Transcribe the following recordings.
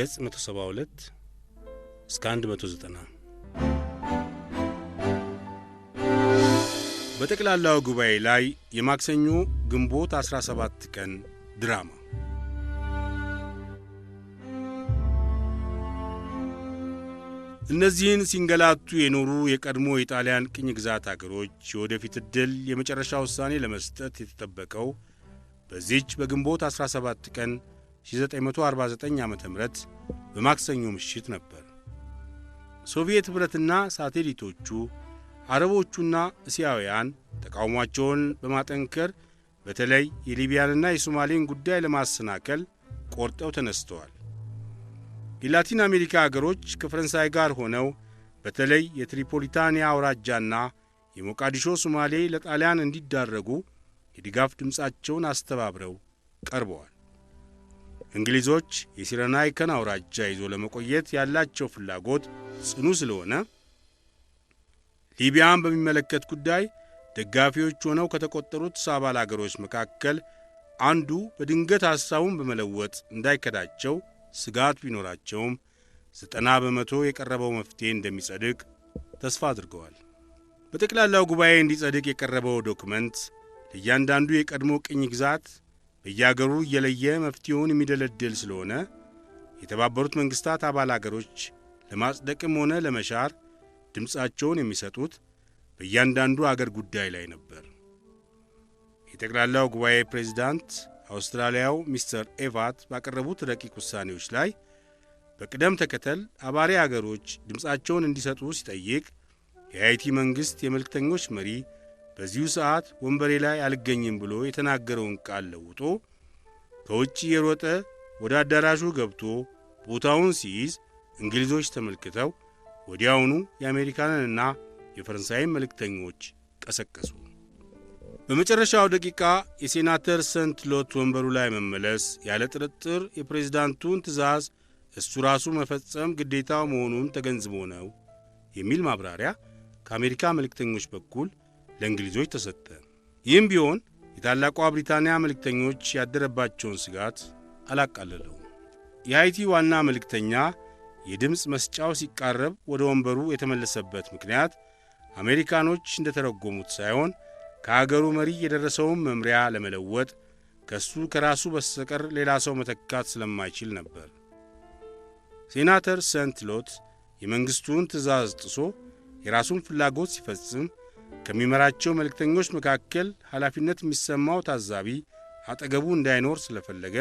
ከገጽ 172 እስከ 190 በጠቅላላው ጉባኤ ላይ የማክሰኞ ግንቦት 17 ቀን ድራማ እነዚህን ሲንገላቱ የኖሩ የቀድሞ የጣሊያን ቅኝ ግዛት አገሮች የወደፊት ዕድል የመጨረሻ ውሳኔ ለመስጠት የተጠበቀው በዚህች በግንቦት 17 ቀን 1949 ዓ.ም በማክሰኞ ምሽት ነበር። ሶቪየት ኅብረትና ሳቴሊቶቹ አረቦቹና እስያውያን ተቃውሟቸውን በማጠንከር በተለይ የሊቢያንና የሶማሌን ጉዳይ ለማሰናከል ቆርጠው ተነስተዋል። የላቲን አሜሪካ አገሮች ከፈረንሳይ ጋር ሆነው በተለይ የትሪፖሊታንያ አውራጃና የሞቃዲሾ ሶማሌ ለጣሊያን እንዲዳረጉ የድጋፍ ድምፃቸውን አስተባብረው ቀርበዋል። እንግሊዞች የሲረናይከን አውራጃ ይዞ ለመቆየት ያላቸው ፍላጎት ጽኑ ስለሆነ ሊቢያን በሚመለከት ጉዳይ ደጋፊዎች ሆነው ከተቆጠሩት አባል አገሮች መካከል አንዱ በድንገት ሐሳቡን በመለወጥ እንዳይከዳቸው ስጋት ቢኖራቸውም 90% የቀረበው መፍትሄ እንደሚጸድቅ ተስፋ አድርገዋል። በጠቅላላው ጉባኤ እንዲጸድቅ የቀረበው ዶክመንት ለእያንዳንዱ የቀድሞ ቅኝ ግዛት በየአገሩ እየለየ መፍትሄውን የሚደለድል ስለሆነ የተባበሩት መንግሥታት አባል አገሮች ለማጽደቅም ሆነ ለመሻር ድምፃቸውን የሚሰጡት በእያንዳንዱ አገር ጉዳይ ላይ ነበር። የጠቅላላው ጉባኤ ፕሬዝዳንት አውስትራሊያው ሚስተር ኤቫት ባቀረቡት ረቂቅ ውሳኔዎች ላይ በቅደም ተከተል አባሪ አገሮች ድምፃቸውን እንዲሰጡ ሲጠይቅ የሃይቲ መንግሥት የመልእክተኞች መሪ በዚሁ ሰዓት ወንበሬ ላይ አልገኝም ብሎ የተናገረውን ቃል ለውጦ ከውጭ የሮጠ ወደ አዳራሹ ገብቶ ቦታውን ሲይዝ እንግሊዞች ተመልክተው ወዲያውኑ የአሜሪካንንና የፈረንሳይን መልእክተኞች ቀሰቀሱ። በመጨረሻው ደቂቃ የሴናተር ሰንት ሎት ወንበሩ ላይ መመለስ ያለ ጥርጥር የፕሬዝዳንቱን ትእዛዝ እሱ ራሱ መፈጸም ግዴታው መሆኑን ተገንዝቦ ነው የሚል ማብራሪያ ከአሜሪካ መልእክተኞች በኩል ለእንግሊዞች ተሰጠ። ይህም ቢሆን የታላቋ ብሪታንያ መልእክተኞች ያደረባቸውን ስጋት አላቃለለውም። የሃይቲ ዋና መልእክተኛ የድምፅ መስጫው ሲቃረብ ወደ ወንበሩ የተመለሰበት ምክንያት አሜሪካኖች እንደተረጎሙት ሳይሆን ከአገሩ መሪ የደረሰውን መምሪያ ለመለወጥ ከሱ ከራሱ በስተቀር ሌላ ሰው መተካት ስለማይችል ነበር። ሴናተር ሰንት ሎት የመንግሥቱን ትእዛዝ ጥሶ የራሱን ፍላጎት ሲፈጽም ከሚመራቸው መልእክተኞች መካከል ኃላፊነት የሚሰማው ታዛቢ አጠገቡ እንዳይኖር ስለፈለገ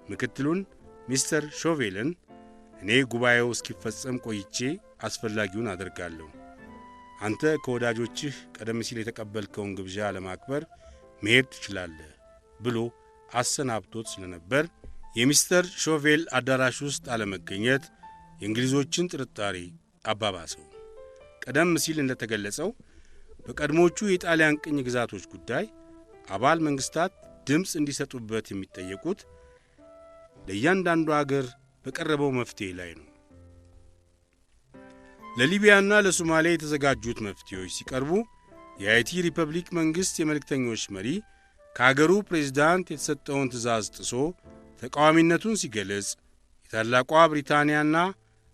ምክትሉን ሚስተር ሾቬልን እኔ ጉባኤው እስኪፈጸም ቆይቼ አስፈላጊውን አደርጋለሁ፣ አንተ ከወዳጆችህ ቀደም ሲል የተቀበልከውን ግብዣ ለማክበር መሄድ ትችላለህ ብሎ አሰናብቶት ስለነበር የሚስተር ሾቬል አዳራሽ ውስጥ አለመገኘት የእንግሊዞችን ጥርጣሬ አባባሰው። ቀደም ሲል እንደተገለጸው በቀድሞቹ የጣሊያን ቅኝ ግዛቶች ጉዳይ አባል መንግሥታት ድምፅ እንዲሰጡበት የሚጠየቁት ለእያንዳንዱ አገር በቀረበው መፍትሄ ላይ ነው። ለሊቢያና ለሶማሌ የተዘጋጁት መፍትሄዎች ሲቀርቡ የሃይቲ ሪፐብሊክ መንግሥት የመልእክተኞች መሪ ከአገሩ ፕሬዝዳንት የተሰጠውን ትእዛዝ ጥሶ ተቃዋሚነቱን ሲገልጽ የታላቋ ብሪታንያና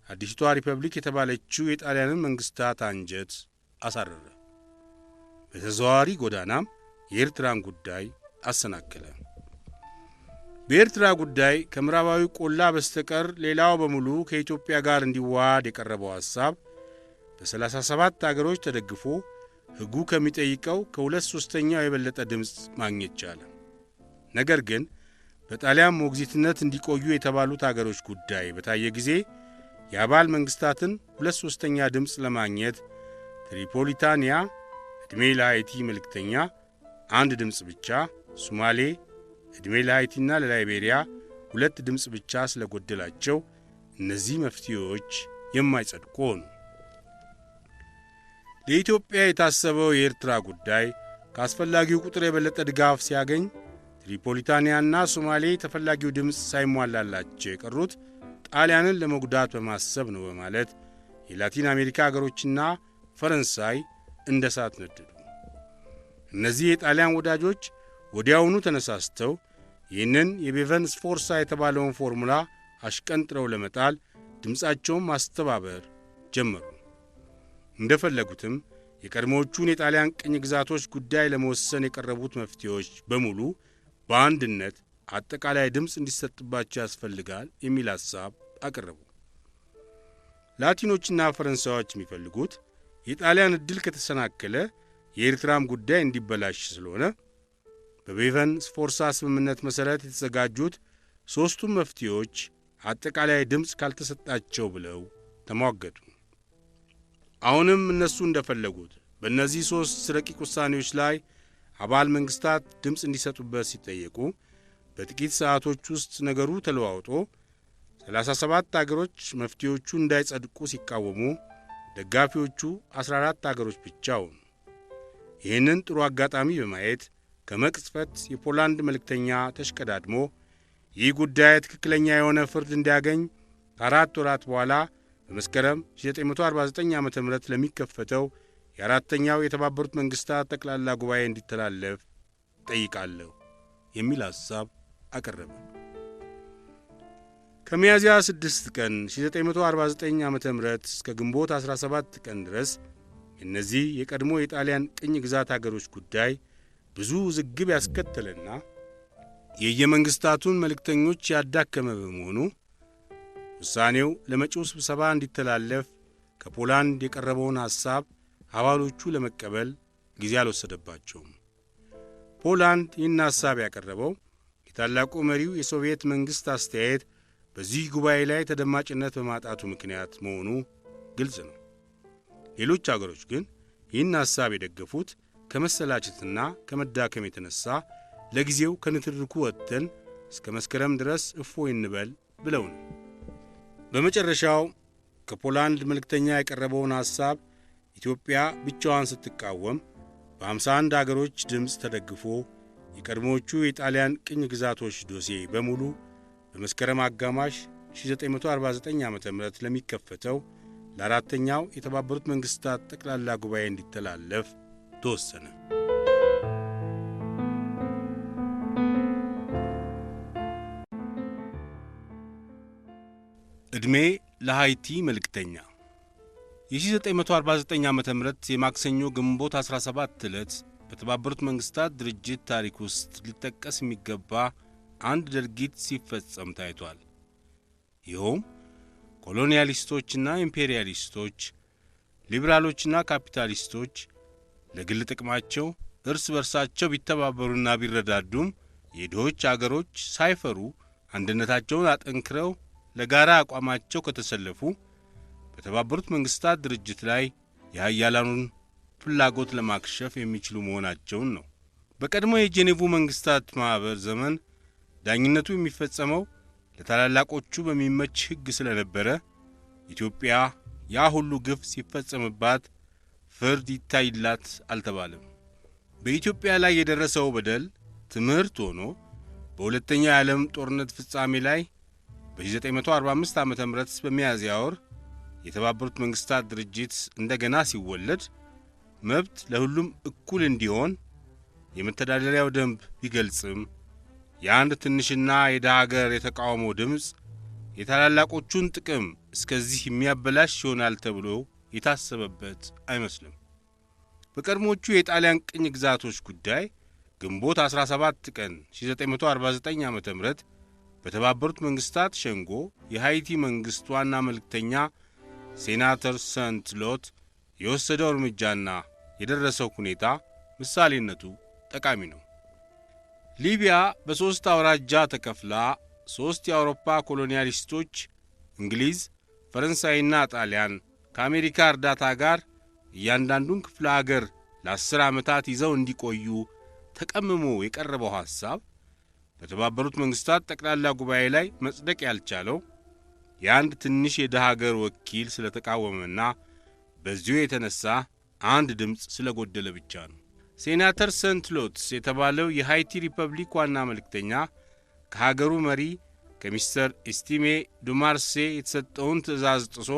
አዲስቷ ሪፐብሊክ የተባለችው የጣሊያንን መንግሥታት አንጀት አሳረረ። በተዘዋዋሪ ጎዳናም የኤርትራን ጉዳይ አሰናከለ። በኤርትራ ጉዳይ ከምዕራባዊ ቆላ በስተቀር ሌላው በሙሉ ከኢትዮጵያ ጋር እንዲዋሃድ የቀረበው ሐሳብ በ37 አገሮች ተደግፎ ሕጉ ከሚጠይቀው ከ2/3 የበለጠ ድምፅ ማግኘት ቻለ። ነገር ግን በጣሊያን ሞግዚትነት እንዲቆዩ የተባሉት አገሮች ጉዳይ በታየ ጊዜ የአባል መንግሥታትን 2/3 ድምፅ ለማግኘት ትሪፖሊታንያ ዕድሜ ለሃይቲ መልእክተኛ 1 ድምፅ ብቻ፣ ሶማሌ ዕድሜ ለሃይቲና ለላይቤሪያ 2 ድምፅ ብቻ ስለጎደላቸው እነዚህ መፍትሄዎች የማይጸድቁ ሆኑ። ለኢትዮጵያ የታሰበው የኤርትራ ጉዳይ ከአስፈላጊው ቁጥር የበለጠ ድጋፍ ሲያገኝ ትሪፖሊታንያና ሶማሌ ተፈላጊው ድምፅ ሳይሟላላቸው የቀሩት ጣሊያንን ለመጉዳት በማሰብ ነው በማለት የላቲን አሜሪካ አገሮችና ፈረንሳይ እንደ እሳት ነደዱ። እነዚህ የጣሊያን ወዳጆች ወዲያውኑ ተነሳስተው ይህንን የቤቨን ስፎርሳ የተባለውን ፎርሙላ አሽቀንጥረው ለመጣል ድምፃቸውን ማስተባበር ጀመሩ። እንደፈለጉትም የቀድሞዎቹን የጣሊያን ቅኝ ግዛቶች ጉዳይ ለመወሰን የቀረቡት መፍትሄዎች በሙሉ በአንድነት አጠቃላይ ድምፅ እንዲሰጥባቸው ያስፈልጋል የሚል ሐሳብ አቀረቡ። ላቲኖችና ፈረንሳዮች የሚፈልጉት የጣሊያን ዕድል ከተሰናከለ የኤርትራም ጉዳይ እንዲበላሽ ስለሆነ በቤቨን ስፎርሳ ስምምነት መሠረት የተዘጋጁት ሦስቱም መፍትሄዎች አጠቃላይ ድምፅ ካልተሰጣቸው ብለው ተሟገቱ። አሁንም እነሱ እንደፈለጉት በእነዚህ ሦስት ረቂቅ ውሳኔዎች ላይ አባል መንግሥታት ድምፅ እንዲሰጡበት ሲጠየቁ በጥቂት ሰዓቶች ውስጥ ነገሩ ተለዋውጦ 37 አገሮች መፍትሄዎቹ እንዳይጸድቁ ሲቃወሙ ደጋፊዎቹ 14 አገሮች ብቻ ሆኑ። ይህንን ጥሩ አጋጣሚ በማየት ከመቅጽበት የፖላንድ መልእክተኛ ተሽቀዳድሞ ይህ ጉዳይ ትክክለኛ የሆነ ፍርድ እንዲያገኝ ከ4 ወራት በኋላ በመስከረም 1949 ዓ.ም ለሚከፈተው የአራተኛው የተባበሩት መንግሥታት ጠቅላላ ጉባኤ እንዲተላለፍ ጠይቃለሁ የሚል ሐሳብ አቀረበ። ከሚያዝያ 6 ቀን 1949 ዓ.ም እስከ ግንቦት 17 ቀን ድረስ እነዚህ የቀድሞ የጣሊያን ቅኝ ግዛት አገሮች ጉዳይ ብዙ ውዝግብ ያስከተለና የየመንግሥታቱን መልእክተኞች ያዳከመ በመሆኑ ውሳኔው ለመጪው ስብሰባ እንዲተላለፍ ከፖላንድ የቀረበውን ሐሳብ አባሎቹ ለመቀበል ጊዜ አልወሰደባቸውም። ፖላንድ ይህን ሐሳብ ያቀረበው የታላቁ መሪው የሶቪየት መንግሥት አስተያየት በዚህ ጉባኤ ላይ ተደማጭነት በማጣቱ ምክንያት መሆኑ ግልጽ ነው። ሌሎች አገሮች ግን ይህን ሐሳብ የደገፉት ከመሰላቸትና ከመዳከም የተነሳ ለጊዜው ከንትርኩ ወጥተን እስከ መስከረም ድረስ እፎይ እንበል ብለው ነው። በመጨረሻው ከፖላንድ መልእክተኛ የቀረበውን ሐሳብ ኢትዮጵያ ብቻዋን ስትቃወም በ51 አገሮች ድምፅ ተደግፎ የቀድሞዎቹ የጣሊያን ቅኝ ግዛቶች ዶሴ በሙሉ በመስከረም አጋማሽ 1949 ዓ.ም ለሚከፈተው ለአራተኛው የተባበሩት መንግሥታት ጠቅላላ ጉባኤ እንዲተላለፍ ተወሰነ። ዕድሜ ለሃይቲ መልእክተኛ የ1949 ዓ.ም የማክሰኞ ግንቦት 17 ዕለት በተባበሩት መንግሥታት ድርጅት ታሪክ ውስጥ ሊጠቀስ የሚገባ አንድ ድርጊት ሲፈጸም ታይቷል። ይኸውም ኮሎኒያሊስቶችና ኢምፔሪያሊስቶች፣ ሊበራሎችና ካፒታሊስቶች ለግል ጥቅማቸው እርስ በርሳቸው ቢተባበሩና ቢረዳዱም የድሆች አገሮች ሳይፈሩ አንድነታቸውን አጠንክረው ለጋራ አቋማቸው ከተሰለፉ በተባበሩት መንግሥታት ድርጅት ላይ የኃያላኑን ፍላጎት ለማክሸፍ የሚችሉ መሆናቸውን ነው። በቀድሞ የጄኔቭ መንግሥታት ማኅበር ዘመን ዳኝነቱ የሚፈጸመው ለታላላቆቹ በሚመች ሕግ ስለነበረ ኢትዮጵያ ያ ሁሉ ግፍ ሲፈጸምባት ፍርድ ይታይላት አልተባለም። በኢትዮጵያ ላይ የደረሰው በደል ትምህርት ሆኖ በሁለተኛው የዓለም ጦርነት ፍጻሜ ላይ በ1945 ዓ.ም በሚያዝያ ወር የተባበሩት መንግሥታት ድርጅት እንደገና ሲወለድ መብት ለሁሉም እኩል እንዲሆን የመተዳደሪያው ደንብ ቢገልጽም የአንድ ትንሽና የደሃ አገር የተቃውሞ ድምፅ የታላላቆቹን ጥቅም እስከዚህ የሚያበላሽ ይሆናል ተብሎ የታሰበበት አይመስልም። በቀድሞቹ የጣሊያን ቅኝ ግዛቶች ጉዳይ ግንቦት 17 ቀን 1949 ዓ.ም በተባበሩት መንግሥታት ሸንጎ የሃይቲ መንግሥት ዋና መልእክተኛ ሴናተር ሰንት ሎት የወሰደው እርምጃና የደረሰው ሁኔታ ምሳሌነቱ ጠቃሚ ነው። ሊቢያ በሦስት አውራጃ ተከፍላ ሦስት የአውሮፓ ኮሎኒያሊስቶች እንግሊዝ፣ ፈረንሳይና ጣሊያን ከአሜሪካ እርዳታ ጋር እያንዳንዱን ክፍለ አገር ለ10 ዓመታት ይዘው እንዲቆዩ ተቀምሞ የቀረበው ሐሳብ በተባበሩት መንግሥታት ጠቅላላ ጉባኤ ላይ መጽደቅ ያልቻለው የአንድ ትንሽ የደሃ አገር ወኪል ስለተቃወመና በዚሁ የተነሳ አንድ ድምፅ ስለጎደለ ብቻ ነው። ሴናተር ሰንት ሎትስ የተባለው የሃይቲ ሪፐብሊክ ዋና መልእክተኛ ከሀገሩ መሪ ከሚስተር ኤስቲሜ ዱማርሴ የተሰጠውን ትእዛዝ ጥሶ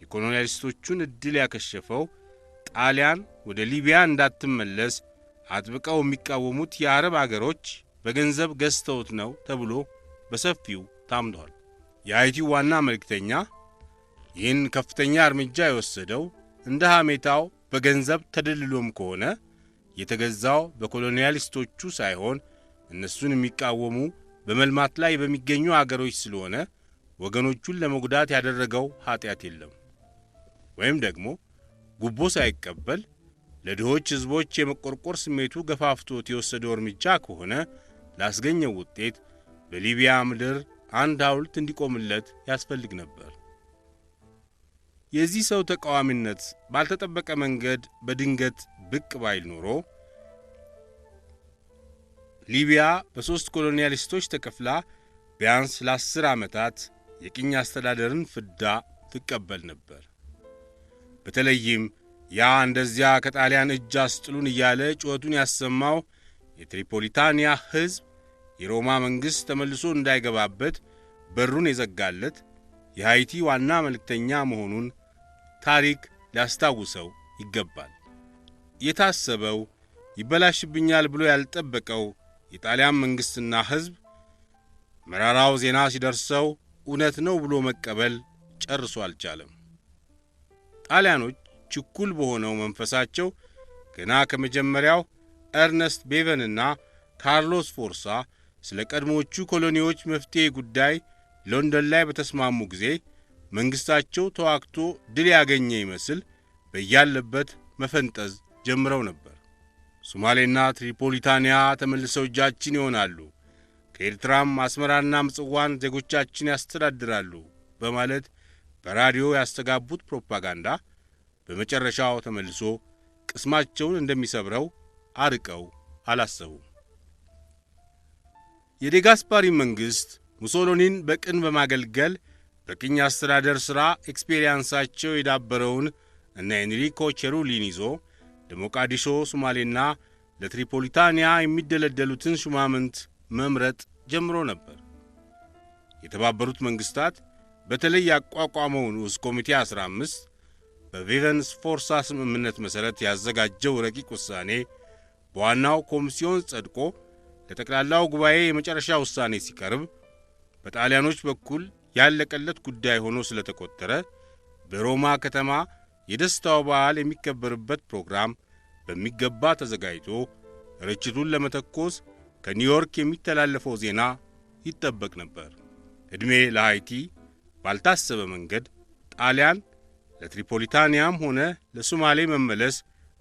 የኮሎኒያሊስቶቹን ዕድል ያከሸፈው ጣሊያን ወደ ሊቢያ እንዳትመለስ አጥብቀው የሚቃወሙት የአረብ አገሮች በገንዘብ ገዝተውት ነው ተብሎ በሰፊው ታምኗል። የሃይቲው ዋና መልእክተኛ ይህን ከፍተኛ እርምጃ የወሰደው እንደ ሐሜታው በገንዘብ ተደልሎም ከሆነ የተገዛው በኮሎኒያሊስቶቹ ሳይሆን እነሱን የሚቃወሙ በመልማት ላይ በሚገኙ አገሮች ስለሆነ ወገኖቹን ለመጉዳት ያደረገው ኃጢአት የለም። ወይም ደግሞ ጉቦ ሳይቀበል ለድሆች ሕዝቦች የመቆርቆር ስሜቱ ገፋፍቶት የወሰደው እርምጃ ከሆነ ላስገኘው ውጤት በሊቢያ ምድር አንድ ሐውልት እንዲቆምለት ያስፈልግ ነበር። የዚህ ሰው ተቃዋሚነት ባልተጠበቀ መንገድ በድንገት ብቅ ባይል ኖሮ ሊቢያ በ3 ኮሎኒያሊስቶች ተከፍላ ቢያንስ ለ10 ዓመታት የቅኝ አስተዳደርን ፍዳ ትቀበል ነበር። በተለይም ያ እንደዚያ ከጣሊያን እጅ አስጥሉን እያለ ጩኸቱን ያሰማው የትሪፖሊታንያ ሕዝብ የሮማ መንግሥት ተመልሶ እንዳይገባበት በሩን የዘጋለት የሃይቲ ዋና መልእክተኛ መሆኑን ታሪክ ሊያስታውሰው ይገባል። የታሰበው ይበላሽብኛል ብሎ ያልጠበቀው የጣሊያን መንግሥትና ሕዝብ መራራው ዜና ሲደርሰው እውነት ነው ብሎ መቀበል ጨርሶ አልቻለም። ጣሊያኖች ችኩል በሆነው መንፈሳቸው ገና ከመጀመሪያው ኤርነስት ቤቨንና ካርሎስ ፎርሳ ስለ ቀድሞቹ ኮሎኒዎች መፍትሔ ጉዳይ ሎንደን ላይ በተስማሙ ጊዜ መንግሥታቸው ተዋግቶ ድል ያገኘ ይመስል በያለበት መፈንጠዝ ጀምረው ነበር። ሶማሌና ትሪፖሊታንያ ተመልሰው እጃችን ይሆናሉ፣ ከኤርትራም አስመራና ምጽዋን ዜጎቻችን ያስተዳድራሉ በማለት በራዲዮ ያስተጋቡት ፕሮፓጋንዳ በመጨረሻው ተመልሶ ቅስማቸውን እንደሚሰብረው አርቀው አላሰቡም። የዴጋስፓሪ መንግሥት ሙሶሎኒን በቅን በማገልገል በቅኝ አስተዳደር ሥራ ኤክስፔሪያንሳቸው የዳበረውን እና ኤንሪኮ ቼሩሊን ይዞ ለሞቃዲሾ ሶማሌና ለትሪፖሊታንያ የሚደለደሉትን ሹማምንት መምረጥ ጀምሮ ነበር። የተባበሩት መንግሥታት በተለይ ያቋቋመው ንዑስ ኮሚቴ 15 በቬቨንስ ፎርሳ ስምምነት መሠረት ያዘጋጀው ረቂቅ ውሳኔ በዋናው ኮሚሲዮን ጸድቆ ለጠቅላላው ጉባኤ የመጨረሻ ውሳኔ ሲቀርብ በጣሊያኖች በኩል ያለቀለት ጉዳይ ሆኖ ስለተቆጠረ በሮማ ከተማ የደስታው በዓል የሚከበርበት ፕሮግራም በሚገባ ተዘጋጅቶ ርችቱን ለመተኮስ ከኒውዮርክ የሚተላለፈው ዜና ይጠበቅ ነበር። ዕድሜ ለሃይቲ ባልታሰበ መንገድ ጣሊያን ለትሪፖሊታንያም ሆነ ለሶማሌ መመለስ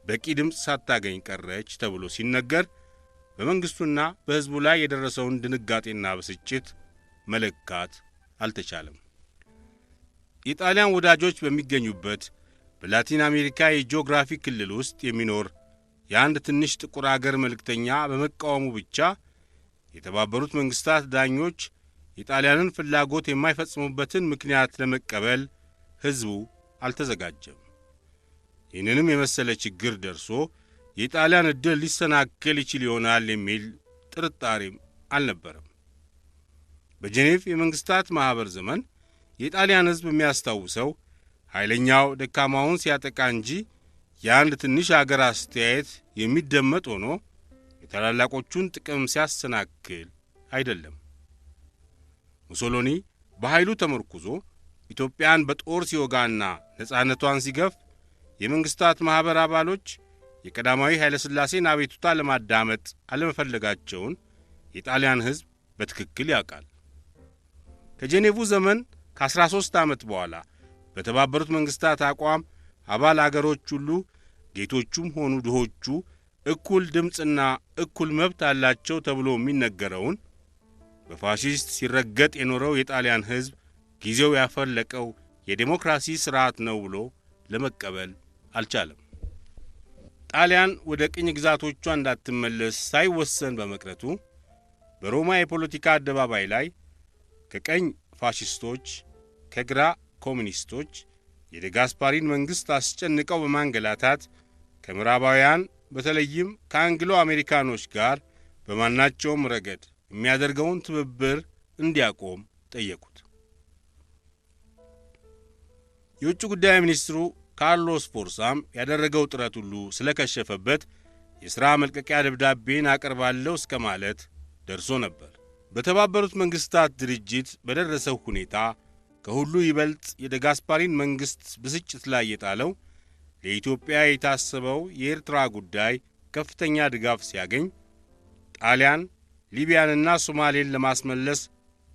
በቂ ድምፅ ሳታገኝ ቀረች ተብሎ ሲነገር በመንግሥቱና በሕዝቡ ላይ የደረሰውን ድንጋጤና ብስጭት መለካት አልተቻለም። የጣሊያን ወዳጆች በሚገኙበት በላቲን አሜሪካ የጂኦግራፊ ክልል ውስጥ የሚኖር የአንድ ትንሽ ጥቁር አገር መልእክተኛ በመቃወሙ ብቻ የተባበሩት መንግሥታት ዳኞች የጣሊያንን ፍላጎት የማይፈጽሙበትን ምክንያት ለመቀበል ሕዝቡ አልተዘጋጀም። ይህንንም የመሰለ ችግር ደርሶ የጣሊያን ዕድል ሊሰናከል ይችል ይሆናል የሚል ጥርጣሬም አልነበረም። በጄኔቭ የመንግሥታት ማኅበር ዘመን የጣሊያን ሕዝብ የሚያስታውሰው ኃይለኛው ደካማውን ሲያጠቃ እንጂ የአንድ ትንሽ አገር አስተያየት የሚደመጥ ሆኖ የታላላቆቹን ጥቅም ሲያሰናክል አይደለም። ሙሶሎኒ በኃይሉ ተመርኩዞ ኢትዮጵያን በጦር ሲወጋና ነጻነቷን ሲገፍ የመንግሥታት ማኅበር አባሎች የቀዳማዊ ኃይለ ሥላሴን አቤቱታ ለማዳመጥ አለመፈለጋቸውን የጣሊያን ሕዝብ በትክክል ያውቃል። ከጄኔቭ ዘመን ከ13 ዓመት በኋላ በተባበሩት መንግሥታት አቋም አባል አገሮች ሁሉ ጌቶቹም ሆኑ ድሆቹ እኩል ድምፅና እኩል መብት አላቸው ተብሎ የሚነገረውን በፋሺስት ሲረገጥ የኖረው የጣሊያን ሕዝብ ጊዜው ያፈለቀው የዴሞክራሲ ሥርዓት ነው ብሎ ለመቀበል አልቻለም። ጣሊያን ወደ ቅኝ ግዛቶቿ እንዳትመለስ ሳይወሰን በመቅረቱ በሮማ የፖለቲካ አደባባይ ላይ ከቀኝ ፋሺስቶች፣ ከግራ ኮሚኒስቶች የዴጋስፓሪን መንግሥት አስጨንቀው በማንገላታት ከምዕራባውያን በተለይም ከአንግሎ አሜሪካኖች ጋር በማናቸውም ረገድ የሚያደርገውን ትብብር እንዲያቆም ጠየቁት። የውጭ ጉዳይ ሚኒስትሩ ካርሎስ ፎርሳም ያደረገው ጥረት ሁሉ ስለከሸፈበት የሥራ መልቀቂያ ደብዳቤን አቀርባለሁ እስከ ማለት ደርሶ ነበር። በተባበሩት መንግስታት ድርጅት በደረሰው ሁኔታ ከሁሉ ይበልጥ የደጋስፓሪን መንግስት ብስጭት ላይ የጣለው ለኢትዮጵያ የታሰበው የኤርትራ ጉዳይ ከፍተኛ ድጋፍ ሲያገኝ ጣሊያን ሊቢያንና ሶማሌን ለማስመለስ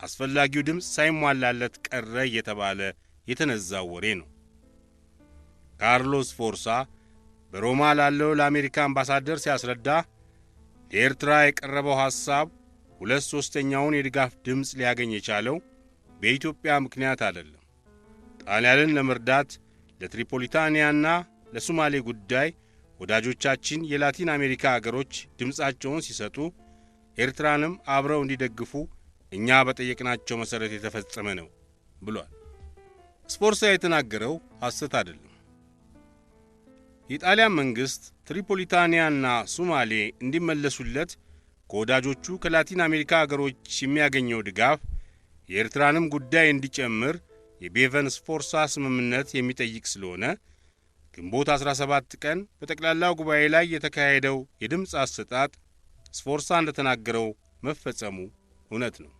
አስፈላጊው ድምፅ ሳይሟላለት ቀረ እየተባለ የተነዛው ወሬ ነው። ካርሎስ ፎርሳ በሮማ ላለው ለአሜሪካ አምባሳደር ሲያስረዳ ለኤርትራ የቀረበው ሐሳብ 2/3ኛውን የድጋፍ ድምፅ ሊያገኝ የቻለው በኢትዮጵያ ምክንያት አይደለም። ጣሊያንን ለመርዳት ለትሪፖሊታንያና ለሶማሌ ጉዳይ ወዳጆቻችን የላቲን አሜሪካ አገሮች ድምፃቸውን ሲሰጡ ኤርትራንም አብረው እንዲደግፉ እኛ በጠየቅናቸው መሠረት የተፈጸመ ነው ብሏል። ስፎርሳ የተናገረው ሐሰት አይደለም። የጣሊያን መንግሥት ትሪፖሊታንያና ሶማሌ እንዲመለሱለት ከወዳጆቹ ከላቲን አሜሪካ አገሮች የሚያገኘው ድጋፍ የኤርትራንም ጉዳይ እንዲጨምር የቤቨን ስፎርሳ ስምምነት የሚጠይቅ ስለሆነ ግንቦት 17 ቀን በጠቅላላው ጉባኤ ላይ የተካሄደው የድምፅ አሰጣጥ ስፎርሳ እንደተናገረው መፈጸሙ እውነት ነው።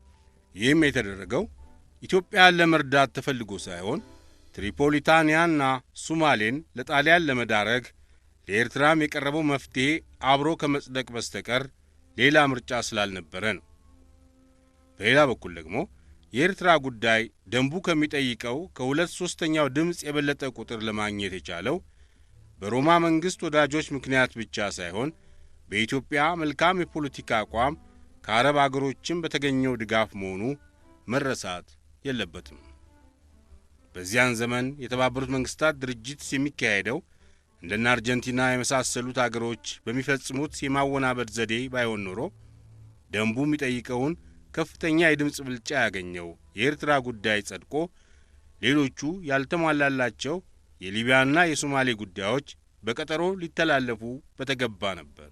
ይህም የተደረገው ኢትዮጵያን ለመርዳት ተፈልጎ ሳይሆን ትሪፖሊታንያና ሶማሌን ለጣሊያን ለመዳረግ ለኤርትራም የቀረበው መፍትሔ አብሮ ከመጽደቅ በስተቀር ሌላ ምርጫ ስላልነበረ ነው። በሌላ በኩል ደግሞ የኤርትራ ጉዳይ ደንቡ ከሚጠይቀው ከ2/3ኛው ድምፅ የበለጠ ቁጥር ለማግኘት የቻለው በሮማ መንግሥት ወዳጆች ምክንያት ብቻ ሳይሆን በኢትዮጵያ መልካም የፖለቲካ አቋም ከአረብ አገሮችም በተገኘው ድጋፍ መሆኑ መረሳት የለበትም። በዚያን ዘመን የተባበሩት መንግሥታት ድርጅት የሚካሄደው እንደና አርጀንቲና የመሳሰሉት አገሮች በሚፈጽሙት የማወናበድ ዘዴ ባይሆን ኖሮ ደንቡ የሚጠይቀውን ከፍተኛ የድምፅ ብልጫ ያገኘው የኤርትራ ጉዳይ ጸድቆ ሌሎቹ ያልተሟላላቸው የሊቢያና የሶማሌ ጉዳዮች በቀጠሮ ሊተላለፉ በተገባ ነበር።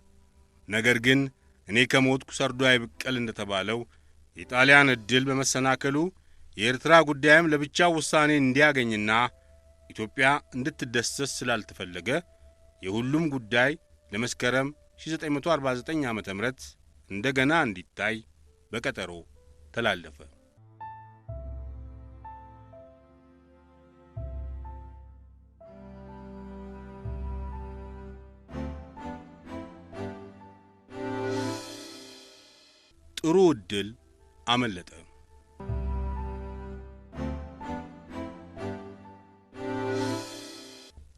ነገር ግን እኔ ከሞትኩ ሰርዶ አይብቀል እንደተባለው የጣሊያን ዕድል በመሰናከሉ የኤርትራ ጉዳይም ለብቻው ውሳኔ እንዲያገኝና ኢትዮጵያ እንድትደሰስ ስላልተፈለገ የሁሉም ጉዳይ ለመስከረም 1949 ዓ.ም እንደገና እንዲታይ በቀጠሮ ተላለፈ። ጥሩ ዕድል አመለጠ።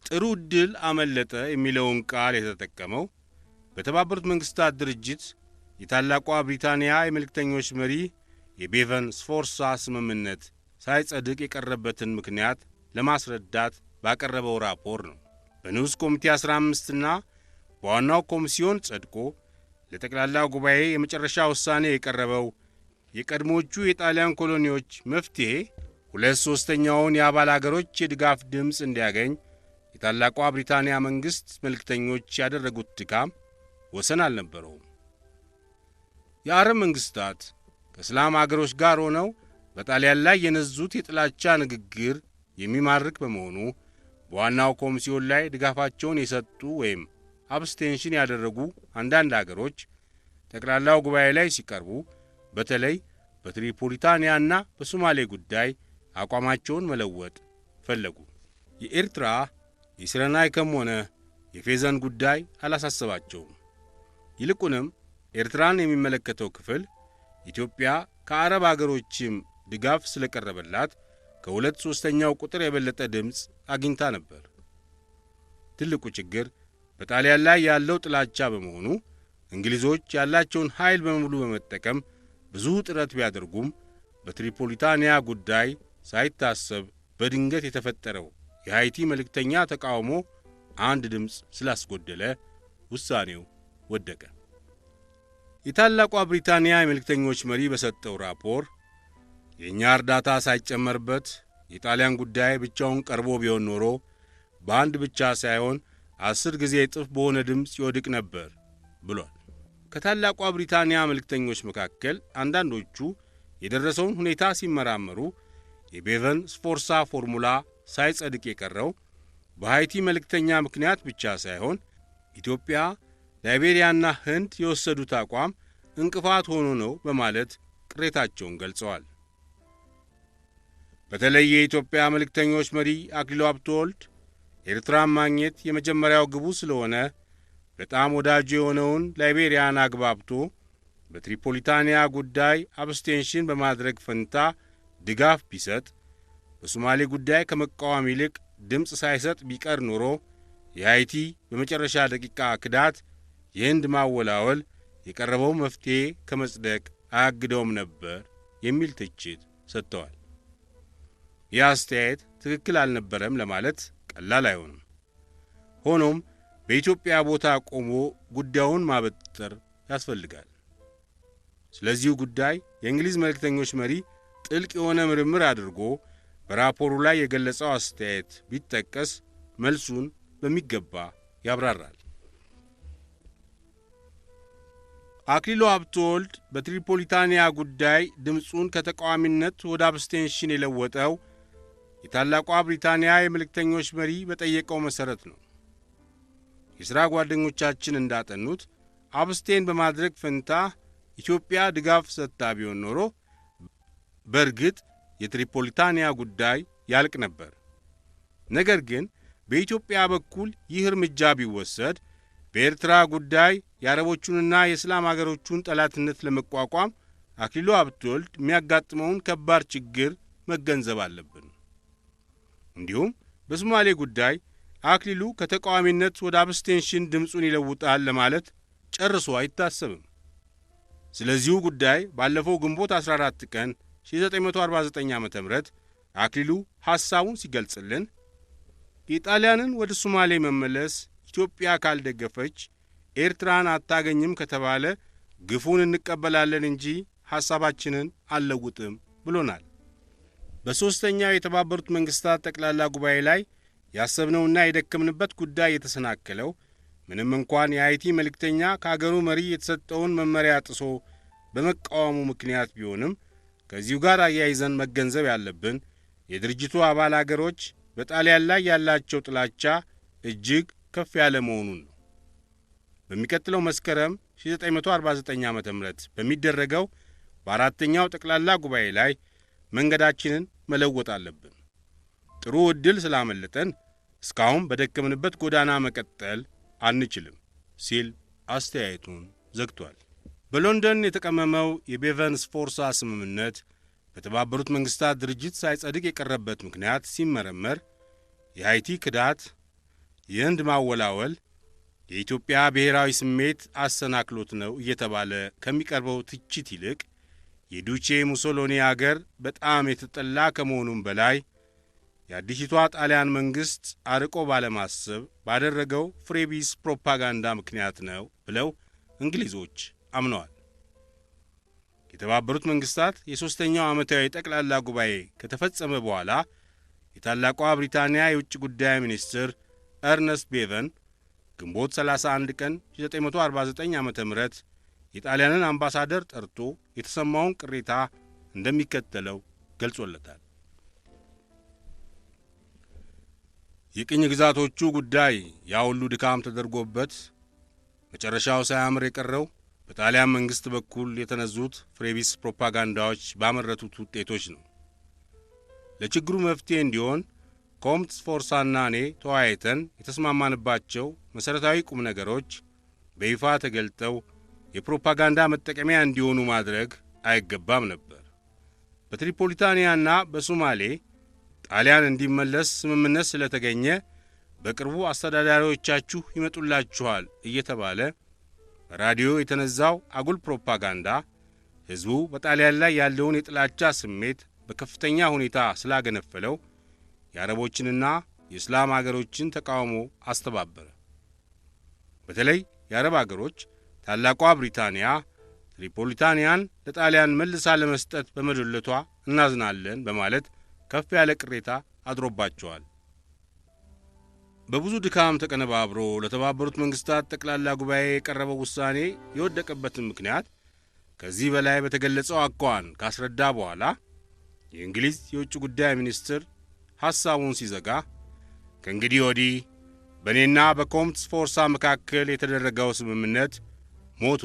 ጥሩ ዕድል አመለጠ የሚለውን ቃል የተጠቀመው በተባበሩት መንግሥታት ድርጅት የታላቋ ብሪታንያ የመልእክተኞች መሪ የቤቨን ስፎርሳ ስምምነት ሳይጸድቅ የቀረበትን ምክንያት ለማስረዳት ባቀረበው ራፖር ነው። በንዑስ ኮሚቴ 15ና በዋናው ኮሚሲዮን ጸድቆ ለጠቅላላው ጉባኤ የመጨረሻ ውሳኔ የቀረበው የቀድሞቹ የጣሊያን ኮሎኒዎች መፍትሔ 2/3ኛውን የአባል አገሮች የድጋፍ ድምፅ እንዲያገኝ የታላቋ ብሪታንያ መንግሥት መልእክተኞች ያደረጉት ድካም ወሰን አልነበረውም። የአረብ መንግሥታት ከእስላም አገሮች ጋር ሆነው በጣሊያን ላይ የነዙት የጥላቻ ንግግር የሚማርክ በመሆኑ በዋናው ኮሚሲዮን ላይ ድጋፋቸውን የሰጡ ወይም አብስቴንሽን ያደረጉ አንዳንድ አገሮች ጠቅላላው ጉባኤ ላይ ሲቀርቡ በተለይ በትሪፖሊታንያና በሶማሌ ጉዳይ አቋማቸውን መለወጥ ፈለጉ። የኤርትራ የሲረናይከም ሆነ የፌዘን ጉዳይ አላሳሰባቸውም። ይልቁንም ኤርትራን የሚመለከተው ክፍል ኢትዮጵያ ከአረብ አገሮችም ድጋፍ ስለቀረበላት ከ2/3ኛው ቁጥር የበለጠ ድምፅ አግኝታ ነበር። ትልቁ ችግር በጣሊያን ላይ ያለው ጥላቻ በመሆኑ እንግሊዞች ያላቸውን ኃይል በሙሉ በመጠቀም ብዙ ጥረት ቢያደርጉም በትሪፖሊታንያ ጉዳይ ሳይታሰብ በድንገት የተፈጠረው የሃይቲ መልእክተኛ ተቃውሞ አንድ ድምፅ ስላስጎደለ ውሳኔው ወደቀ። የታላቋ ብሪታንያ የመልእክተኞች መሪ በሰጠው ራፖር የእኛ እርዳታ ሳይጨመርበት የጣሊያን ጉዳይ ብቻውን ቀርቦ ቢሆን ኖሮ በአንድ ብቻ ሳይሆን 10 ጊዜ እጥፍ በሆነ ድምፅ ይወድቅ ነበር ብሏል። ከታላቋ ብሪታንያ መልእክተኞች መካከል አንዳንዶቹ የደረሰውን ሁኔታ ሲመራመሩ የቤቨን ስፎርሳ ፎርሙላ ሳይጸድቅ የቀረው በሃይቲ መልእክተኛ ምክንያት ብቻ ሳይሆን ኢትዮጵያ፣ ላይቤሪያና ህንድ የወሰዱት አቋም እንቅፋት ሆኖ ነው በማለት ቅሬታቸውን ገልጸዋል። በተለይ የኢትዮጵያ መልእክተኞች መሪ አክሊሉ ሀብተወልድ ኤርትራን ማግኘት የመጀመሪያው ግቡ ስለሆነ በጣም ወዳጁ የሆነውን ላይቤሪያን አግባብቶ በትሪፖሊታንያ ጉዳይ አብስቴንሽን በማድረግ ፈንታ ድጋፍ ቢሰጥ፣ በሶማሌ ጉዳይ ከመቃወም ይልቅ ድምፅ ሳይሰጥ ቢቀር ኖሮ የሃይቲ በመጨረሻ ደቂቃ ክዳት የህንድ ማወላወል የቀረበው መፍትሔ ከመጽደቅ አያግደውም ነበር የሚል ትችት ሰጥተዋል። ይህ አስተያየት ትክክል አልነበረም ለማለት ቀላል አይሆንም። ሆኖም በኢትዮጵያ ቦታ ቆሞ ጉዳዩን ማበጠር ያስፈልጋል። ስለዚሁ ጉዳይ የእንግሊዝ መልእክተኞች መሪ ጥልቅ የሆነ ምርምር አድርጎ በራፖሩ ላይ የገለጸው አስተያየት ቢጠቀስ መልሱን በሚገባ ያብራራል። አክሊሉ ሀብተወልድ በትሪፖሊታንያ ጉዳይ ድምፁን ከተቃዋሚነት ወደ አብስቴንሽን የለወጠው የታላቋ ብሪታንያ የመልእክተኞች መሪ በጠየቀው መሠረት ነው። የሥራ ጓደኞቻችን እንዳጠኑት አብስቴን በማድረግ ፈንታ ኢትዮጵያ ድጋፍ ሰጥታ ቢሆን ኖሮ በእርግጥ የትሪፖሊታንያ ጉዳይ ያልቅ ነበር። ነገር ግን በኢትዮጵያ በኩል ይህ እርምጃ ቢወሰድ በኤርትራ ጉዳይ የአረቦቹንና የእስላም አገሮቹን ጠላትነት ለመቋቋም አክሊሉ ሀብተወልድ የሚያጋጥመውን ከባድ ችግር መገንዘብ አለብን። እንዲሁም በሶማሌ ጉዳይ አክሊሉ ከተቃዋሚነት ወደ አብስቴንሽን ድምፁን ይለውጣል ለማለት ጨርሶ አይታሰብም። ስለዚሁ ጉዳይ ባለፈው ግንቦት 14 ቀን 1949 ዓ.ም አክሊሉ ሐሳቡን ሲገልጽልን የጣሊያንን ወደ ሶማሌ መመለስ ኢትዮጵያ ካልደገፈች ኤርትራን አታገኝም ከተባለ ግፉን እንቀበላለን እንጂ ሐሳባችንን አንለውጥም ብሎናል። በሦስተኛው የተባበሩት መንግሥታት ጠቅላላ ጉባኤ ላይ ያሰብነውና የደከምንበት ጉዳይ የተሰናከለው ምንም እንኳን የሃይቲ መልእክተኛ ከአገሩ መሪ የተሰጠውን መመሪያ ጥሶ በመቃወሙ ምክንያት ቢሆንም ከዚሁ ጋር አያይዘን መገንዘብ ያለብን የድርጅቱ አባል አገሮች በጣሊያን ላይ ያላቸው ጥላቻ እጅግ ከፍ ያለ መሆኑን ነው። በሚቀጥለው መስከረም 1949 ዓ.ም በሚደረገው በአራተኛው ጠቅላላ ጉባኤ ላይ መንገዳችንን መለወጥ አለብን። ጥሩ ዕድል ስላመለጠን እስካሁን በደከምንበት ጎዳና መቀጠል አንችልም ሲል አስተያየቱን ዘግቷል። በሎንዶን የተቀመመው የቤቨን ስፎርሳ ስምምነት በተባበሩት መንግሥታት ድርጅት ሳይጸድቅ የቀረበት ምክንያት ሲመረመር የሃይቲ ክዳት፣ የህንድ ማወላወል፣ የኢትዮጵያ ብሔራዊ ስሜት አሰናክሎት ነው እየተባለ ከሚቀርበው ትችት ይልቅ የዱቼ ሙሶሎኒ አገር በጣም የተጠላ ከመሆኑም በላይ የአዲሲቷ ጣሊያን መንግሥት አርቆ ባለማሰብ ባደረገው ፍሬቢስ ፕሮፓጋንዳ ምክንያት ነው ብለው እንግሊዞች አምነዋል። የተባበሩት መንግሥታት የሦስተኛው ዓመታዊ ጠቅላላ ጉባኤ ከተፈጸመ በኋላ የታላቋ ብሪታንያ የውጭ ጉዳይ ሚኒስትር ኤርነስት ቤቨን ግንቦት 31 ቀን 1949 ዓ.ም የጣሊያንን አምባሳደር ጠርቶ የተሰማውን ቅሬታ እንደሚከተለው ገልጾለታል። የቅኝ ግዛቶቹ ጉዳይ ያ ሁሉ ድካም ተደርጎበት መጨረሻው ሳያምር የቀረው በጣሊያን መንግሥት በኩል የተነዙት ፍሬቢስ ፕሮፓጋንዳዎች ባመረቱት ውጤቶች ነው። ለችግሩ መፍትሔ እንዲሆን ኮምት ስፎርሳና እኔ ተወያይተን የተስማማንባቸው መሠረታዊ ቁም ነገሮች በይፋ ተገልጠው የፕሮፓጋንዳ መጠቀሚያ እንዲሆኑ ማድረግ አይገባም ነበር። በትሪፖሊታንያና በሶማሌ ጣሊያን እንዲመለስ ስምምነት ስለተገኘ በቅርቡ አስተዳዳሪዎቻችሁ ይመጡላችኋል እየተባለ በራዲዮ የተነዛው አጉል ፕሮፓጋንዳ ሕዝቡ በጣሊያን ላይ ያለውን የጥላቻ ስሜት በከፍተኛ ሁኔታ ስላገነፈለው የአረቦችንና የእስላም አገሮችን ተቃውሞ አስተባበረ። በተለይ የአረብ አገሮች ታላቋ ብሪታንያ ትሪፖሊታንያን ለጣሊያን መልሳ ለመስጠት በመዶለቷ እናዝናለን በማለት ከፍ ያለ ቅሬታ አድሮባቸዋል። በብዙ ድካም ተቀነባብሮ ለተባበሩት መንግሥታት ጠቅላላ ጉባኤ የቀረበው ውሳኔ የወደቀበትን ምክንያት ከዚህ በላይ በተገለጸው አኳኋን ካስረዳ በኋላ የእንግሊዝ የውጭ ጉዳይ ሚኒስትር ሐሳቡን ሲዘጋ ከእንግዲህ ወዲህ በእኔና በኮምት ስፎርሳ መካከል የተደረገው ስምምነት ሞቶ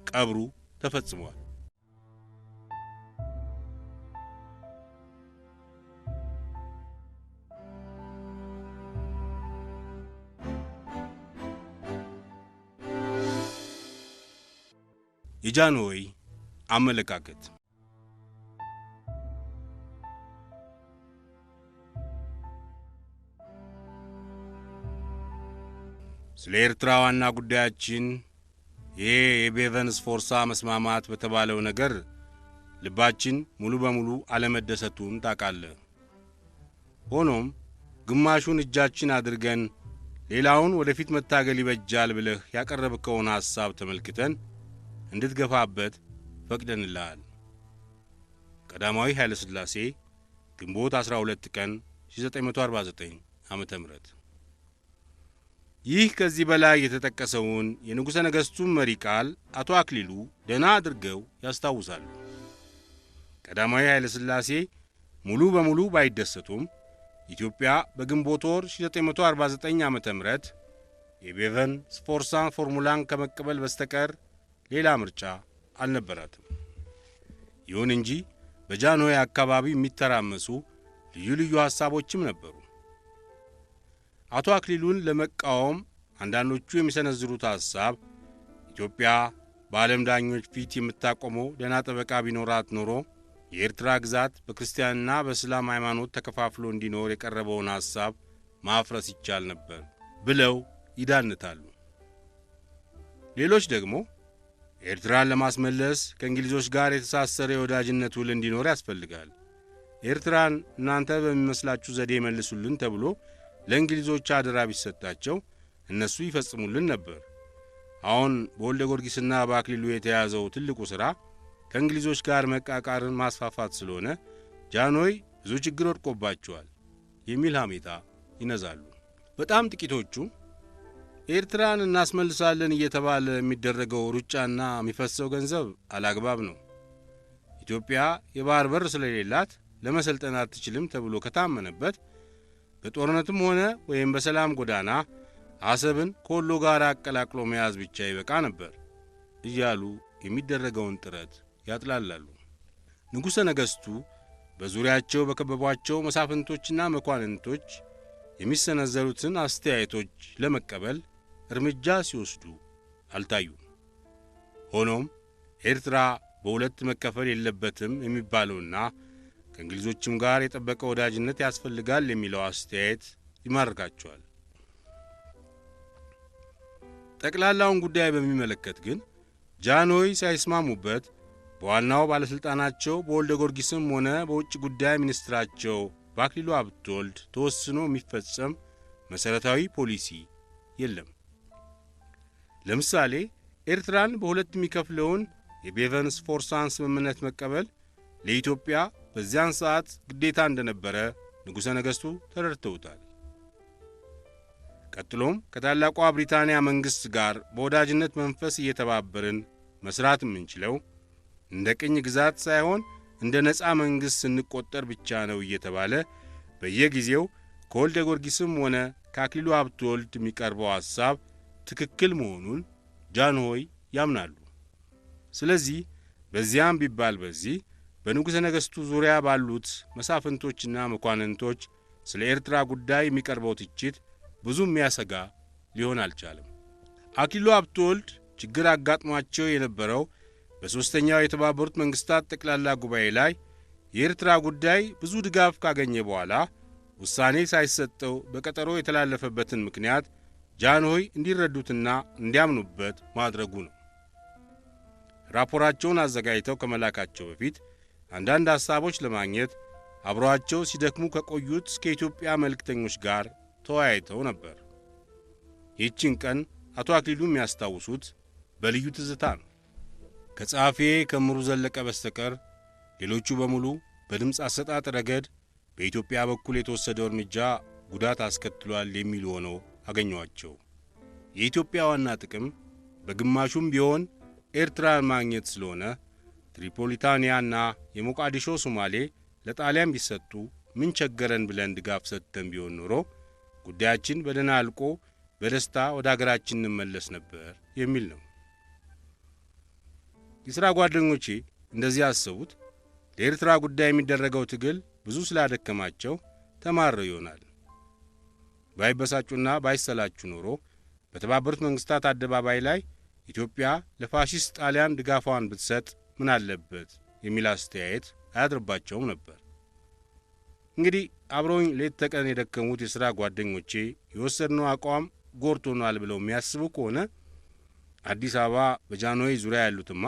ቀብሩ ተፈጽሟል። የጃንሆይ አመለካከት። ስለ ኤርትራ ዋና ጉዳያችን ይሄ የቤቨን ስፎርሳ መስማማት በተባለው ነገር ልባችን ሙሉ በሙሉ አለመደሰቱን ታውቃለህ። ሆኖም ግማሹን እጃችን አድርገን ሌላውን ወደፊት መታገል ይበጃል ብለህ ያቀረብከውን ሐሳብ ተመልክተን እንድትገፋበት ፈቅደንልሃል። ቀዳማዊ ኃይለ ሥላሴ ግንቦት 12 ቀን 1949 ዓመተ ምህረት። ይህ ከዚህ በላይ የተጠቀሰውን የንጉሠ ነገሥቱን መሪ ቃል አቶ አክሊሉ ደህና አድርገው ያስታውሳሉ። ቀዳማዊ ኃይለ ሥላሴ ሙሉ በሙሉ ባይደሰቱም ኢትዮጵያ በግንቦት ወር 1949 ዓመተ ምህረት የቤቨን ስፎርሳን ፎርሙላን ከመቀበል በስተቀር ሌላ ምርጫ አልነበራትም። ይሁን እንጂ በጃንሆይ አካባቢ የሚተራመሱ ልዩ ልዩ ሐሳቦችም ነበሩ። አቶ አክሊሉን ለመቃወም አንዳንዶቹ የሚሰነዝሩት ሐሳብ ኢትዮጵያ በዓለም ዳኞች ፊት የምታቆመው ደህና ጠበቃ ቢኖራት ኖሮ የኤርትራ ግዛት በክርስቲያንና በእስላም ሃይማኖት ተከፋፍሎ እንዲኖር የቀረበውን ሐሳብ ማፍረስ ይቻል ነበር ብለው ይዳንታሉ። ሌሎች ደግሞ ኤርትራን ለማስመለስ ከእንግሊዞች ጋር የተሳሰረ የወዳጅነት ውል እንዲኖር ያስፈልጋል፣ ኤርትራን እናንተ በሚመስላችሁ ዘዴ መልሱልን ተብሎ ለእንግሊዞች አደራ ቢሰጣቸው እነሱ ይፈጽሙልን ነበር። አሁን በወልደ ጊዮርጊስና በአክሊሉ የተያዘው ትልቁ ሥራ ከእንግሊዞች ጋር መቃቃርን ማስፋፋት ስለሆነ ጃንሆይ ብዙ ችግር ወድቆባቸዋል የሚል ሐሜታ ይነዛሉ። በጣም ጥቂቶቹ ኤርትራን እናስመልሳለን እየተባለ የሚደረገው ሩጫና የሚፈሰው ገንዘብ አላግባብ ነው፣ ኢትዮጵያ የባህር በር ስለሌላት ለመሰልጠን አትችልም ተብሎ ከታመነበት በጦርነትም ሆነ ወይም በሰላም ጎዳና አሰብን ከወሎ ጋር አቀላቅሎ መያዝ ብቻ ይበቃ ነበር እያሉ የሚደረገውን ጥረት ያጥላላሉ። ንጉሠ ነገሥቱ በዙሪያቸው በከበቧቸው መሳፍንቶችና መኳንንቶች የሚሰነዘሩትን አስተያየቶች ለመቀበል እርምጃ ሲወስዱ አልታዩም። ሆኖም ኤርትራ በሁለት መከፈል የለበትም የሚባለውና ከእንግሊዞችም ጋር የጠበቀ ወዳጅነት ያስፈልጋል የሚለው አስተያየት ይማርካቸዋል። ጠቅላላውን ጉዳይ በሚመለከት ግን ጃንሆይ ሳይስማሙበት በዋናው ባለሥልጣናቸው በወልደ ጊዮርጊስም ሆነ በውጭ ጉዳይ ሚኒስትራቸው በአክሊሉ ሀብተወልድ ተወስኖ የሚፈጸም መሠረታዊ ፖሊሲ የለም። ለምሳሌ ኤርትራን በሁለት የሚከፍለውን የቤቨን ስፎርሳን ስምምነት መቀበል ለኢትዮጵያ በዚያን ሰዓት ግዴታ እንደነበረ ንጉሠ ነገሥቱ ተረድተውታል። ቀጥሎም ከታላቋ ብሪታንያ መንግሥት ጋር በወዳጅነት መንፈስ እየተባበርን መሥራት የምንችለው እንደ ቅኝ ግዛት ሳይሆን እንደ ነፃ መንግሥት ስንቆጠር ብቻ ነው እየተባለ በየጊዜው ከወልደ ጊዮርጊስም ሆነ ከአክሊሉ ሀብተወልድ የሚቀርበው ሐሳብ ትክክል መሆኑን ጃንሆይ ያምናሉ። ስለዚህ በዚያም ቢባል በዚህ በንጉሠ ነገሥቱ ዙሪያ ባሉት መሳፍንቶችና መኳንንቶች ስለ ኤርትራ ጉዳይ የሚቀርበው ትችት ብዙ የሚያሰጋ ሊሆን አልቻለም። አክሊሉ ሀብተወልድ ችግር አጋጥሟቸው የነበረው በሦስተኛው የተባበሩት መንግሥታት ጠቅላላ ጉባኤ ላይ የኤርትራ ጉዳይ ብዙ ድጋፍ ካገኘ በኋላ ውሳኔ ሳይሰጠው በቀጠሮ የተላለፈበትን ምክንያት ጃንሆይ እንዲረዱትና እንዲያምኑበት ማድረጉ ነው። ራፖራቸውን አዘጋጅተው ከመላካቸው በፊት አንዳንድ ሐሳቦች ለማግኘት አብረዋቸው ሲደክሙ ከቆዩት ከኢትዮጵያ መልእክተኞች ጋር ተወያይተው ነበር። ይህችን ቀን አቶ አክሊሉ የሚያስታውሱት በልዩ ትዝታ ነው። ከጸሐፌ ከምሩ ዘለቀ በስተቀር ሌሎቹ በሙሉ በድምፅ አሰጣጥ ረገድ በኢትዮጵያ በኩል የተወሰደው እርምጃ ጉዳት አስከትሏል የሚሉ ሆነው አገኘዋቸው። የኢትዮጵያ ዋና ጥቅም በግማሹም ቢሆን ኤርትራን ማግኘት ስለሆነ ትሪፖሊታንያና የሞቃዲሾ ሶማሌ ለጣሊያን ቢሰጡ ምን ቸገረን ብለን ድጋፍ ሰጥተን ቢሆን ኖሮ ጉዳያችን በደህና አልቆ በደስታ ወደ አገራችን እንመለስ ነበር የሚል ነው። የሥራ ጓደኞቼ እንደዚህ ያሰቡት ለኤርትራ ጉዳይ የሚደረገው ትግል ብዙ ስላደከማቸው ተማረው ይሆናል። ባይበሳጩና ባይሰላቹ ኖሮ በተባበሩት መንግሥታት አደባባይ ላይ ኢትዮጵያ ለፋሺስት ጣሊያን ድጋፏን ብትሰጥ ምን አለበት የሚል አስተያየት አያድርባቸውም ነበር። እንግዲህ አብረውኝ ሌት ተቀን የደከሙት የሥራ ጓደኞቼ የወሰድነው አቋም ጎርቶናል ብለው የሚያስቡ ከሆነ አዲስ አበባ በጃንሆይ ዙሪያ ያሉትማ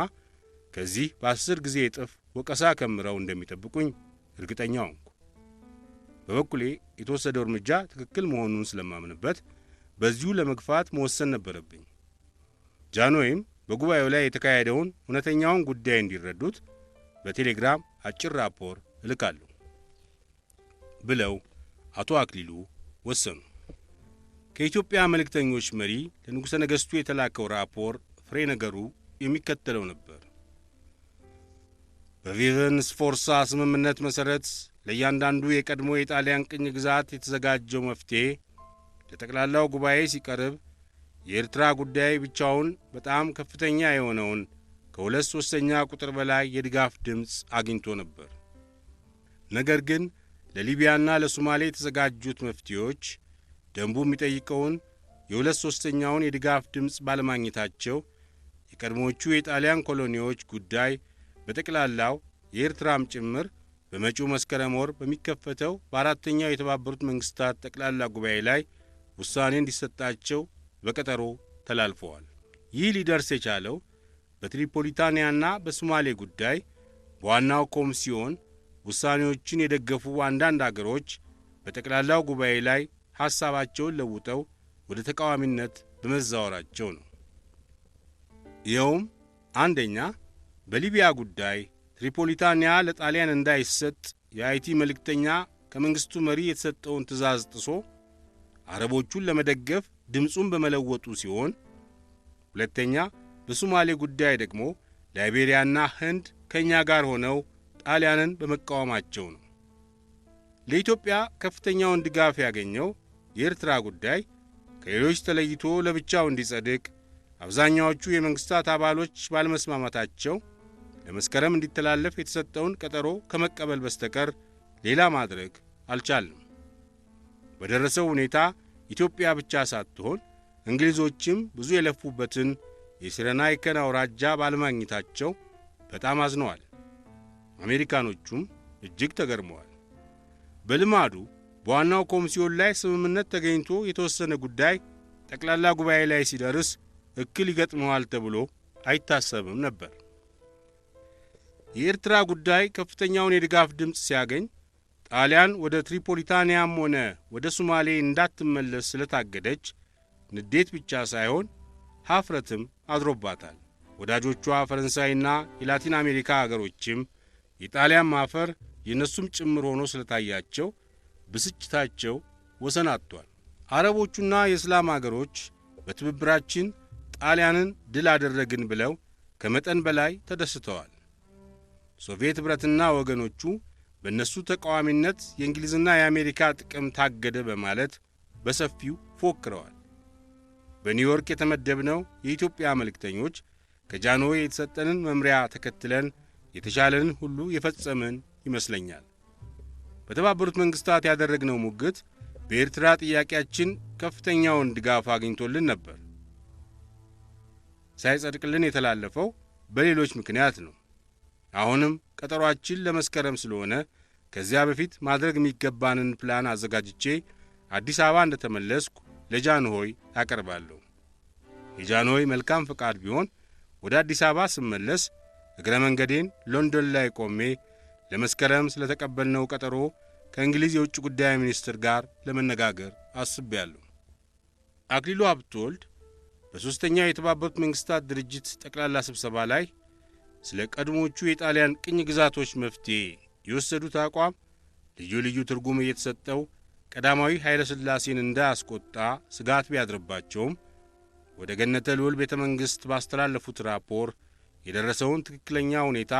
ከዚህ በ10 ጊዜ እጥፍ ወቀሳ ከምረው እንደሚጠብቁኝ እርግጠኛ ሆንኩ። በበኩሌ የተወሰደው እርምጃ ትክክል መሆኑን ስለማምንበት በዚሁ ለመግፋት መወሰን ነበረብኝ። ጃንሆይም በጉባኤው ላይ የተካሄደውን እውነተኛውን ጉዳይ እንዲረዱት በቴሌግራም አጭር ራፖር እልካለሁ ብለው አቶ አክሊሉ ወሰኑ። ከኢትዮጵያ መልእክተኞች መሪ ለንጉሠ ነገሥቱ የተላከው ራፖር ፍሬ ነገሩ የሚከተለው ነበር። በቪቨን ስፎርሳ ስምምነት መሠረት ለእያንዳንዱ የቀድሞ የጣሊያን ቅኝ ግዛት የተዘጋጀው መፍትሔ ለጠቅላላው ጉባኤ ሲቀርብ የኤርትራ ጉዳይ ብቻውን በጣም ከፍተኛ የሆነውን ከ2/3 ቁጥር በላይ የድጋፍ ድምፅ አግኝቶ ነበር። ነገር ግን ለሊቢያና ለሶማሌ የተዘጋጁት መፍትሄዎች ደንቡ የሚጠይቀውን የ2/3 የድጋፍ ድምፅ ባለማግኘታቸው የቀድሞቹ የጣሊያን ኮሎኒዎች ጉዳይ በጠቅላላው የኤርትራም ጭምር በመጪው መስከረም ወር በሚከፈተው በአራተኛው የተባበሩት መንግሥታት ጠቅላላ ጉባኤ ላይ ውሳኔ እንዲሰጣቸው በቀጠሮ ተላልፈዋል። ይህ ሊደርስ የቻለው በትሪፖሊታንያና በሶማሌ ጉዳይ በዋናው ኮሚስዮን ውሳኔዎችን የደገፉ አንዳንድ አገሮች በጠቅላላው ጉባኤ ላይ ሐሳባቸውን ለውጠው ወደ ተቃዋሚነት በመዛወራቸው ነው። ይኸውም አንደኛ፣ በሊቢያ ጉዳይ ትሪፖሊታንያ ለጣሊያን እንዳይሰጥ የአይቲ መልእክተኛ ከመንግሥቱ መሪ የተሰጠውን ትእዛዝ ጥሶ አረቦቹን ለመደገፍ ድምፁን በመለወጡ ሲሆን፣ ሁለተኛ፣ በሶማሌ ጉዳይ ደግሞ ላይቤሪያና ህንድ ከእኛ ጋር ሆነው ጣሊያንን በመቃወማቸው ነው። ለኢትዮጵያ ከፍተኛውን ድጋፍ ያገኘው የኤርትራ ጉዳይ ከሌሎች ተለይቶ ለብቻው እንዲጸድቅ አብዛኛዎቹ የመንግሥታት አባሎች ባለመስማማታቸው ለመስከረም እንዲተላለፍ የተሰጠውን ቀጠሮ ከመቀበል በስተቀር ሌላ ማድረግ አልቻልንም። በደረሰው ሁኔታ ኢትዮጵያ ብቻ ሳትሆን እንግሊዞችም ብዙ የለፉበትን የሲረናይከን አውራጃ ባለማግኘታቸው በጣም አዝነዋል። አሜሪካኖቹም እጅግ ተገርመዋል። በልማዱ በዋናው ኮሚስዮን ላይ ስምምነት ተገኝቶ የተወሰነ ጉዳይ ጠቅላላ ጉባኤ ላይ ሲደርስ እክል ይገጥመዋል ተብሎ አይታሰብም ነበር። የኤርትራ ጉዳይ ከፍተኛውን የድጋፍ ድምፅ ሲያገኝ ጣሊያን ወደ ትሪፖሊታንያም ሆነ ወደ ሶማሌ እንዳትመለስ ስለታገደች ንዴት ብቻ ሳይሆን ኀፍረትም አድሮባታል። ወዳጆቿ ፈረንሳይና የላቲን አሜሪካ አገሮችም የጣሊያን ማፈር የእነሱም ጭምር ሆኖ ስለታያቸው ብስጭታቸው ወሰን አጥቷል። አረቦቹና የእስላም አገሮች በትብብራችን ጣሊያንን ድል አደረግን ብለው ከመጠን በላይ ተደስተዋል። ሶቪየት ኅብረትና ወገኖቹ በእነሱ ተቃዋሚነት የእንግሊዝና የአሜሪካ ጥቅም ታገደ በማለት በሰፊው ፎክረዋል። በኒውዮርክ የተመደብነው የኢትዮጵያ መልእክተኞች ከጃንሆይ የተሰጠንን መምሪያ ተከትለን የተሻለንን ሁሉ የፈጸምን ይመስለኛል። በተባበሩት መንግሥታት ያደረግነው ሙግት በኤርትራ ጥያቄያችን ከፍተኛውን ድጋፍ አግኝቶልን ነበር። ሳይጸድቅልን የተላለፈው በሌሎች ምክንያት ነው። አሁንም ቀጠሯችን ለመስከረም ስለሆነ ከዚያ በፊት ማድረግ የሚገባንን ፕላን አዘጋጅቼ አዲስ አበባ እንደተመለስኩ ለጃንሆይ አቀርባለሁ። የጃንሆይ መልካም ፈቃድ ቢሆን ወደ አዲስ አበባ ስመለስ እግረ መንገዴን ሎንዶን ላይ ቆሜ ለመስከረም ስለተቀበልነው ቀጠሮ ከእንግሊዝ የውጭ ጉዳይ ሚኒስትር ጋር ለመነጋገር አስቤያለሁ። አክሊሉ ሀብተወልድ በሦስተኛው የተባበሩት መንግሥታት ድርጅት ጠቅላላ ስብሰባ ላይ ስለ ቀድሞቹ የጣሊያን ቅኝ ግዛቶች መፍትሔ የወሰዱት አቋም ልዩ ልዩ ትርጉም እየተሰጠው ቀዳማዊ ኃይለ ሥላሴን እንዳያስቆጣ ስጋት ቢያድርባቸውም ወደ ገነተ ልዑል ቤተ መንግሥት ባስተላለፉት ራፖር የደረሰውን ትክክለኛ ሁኔታ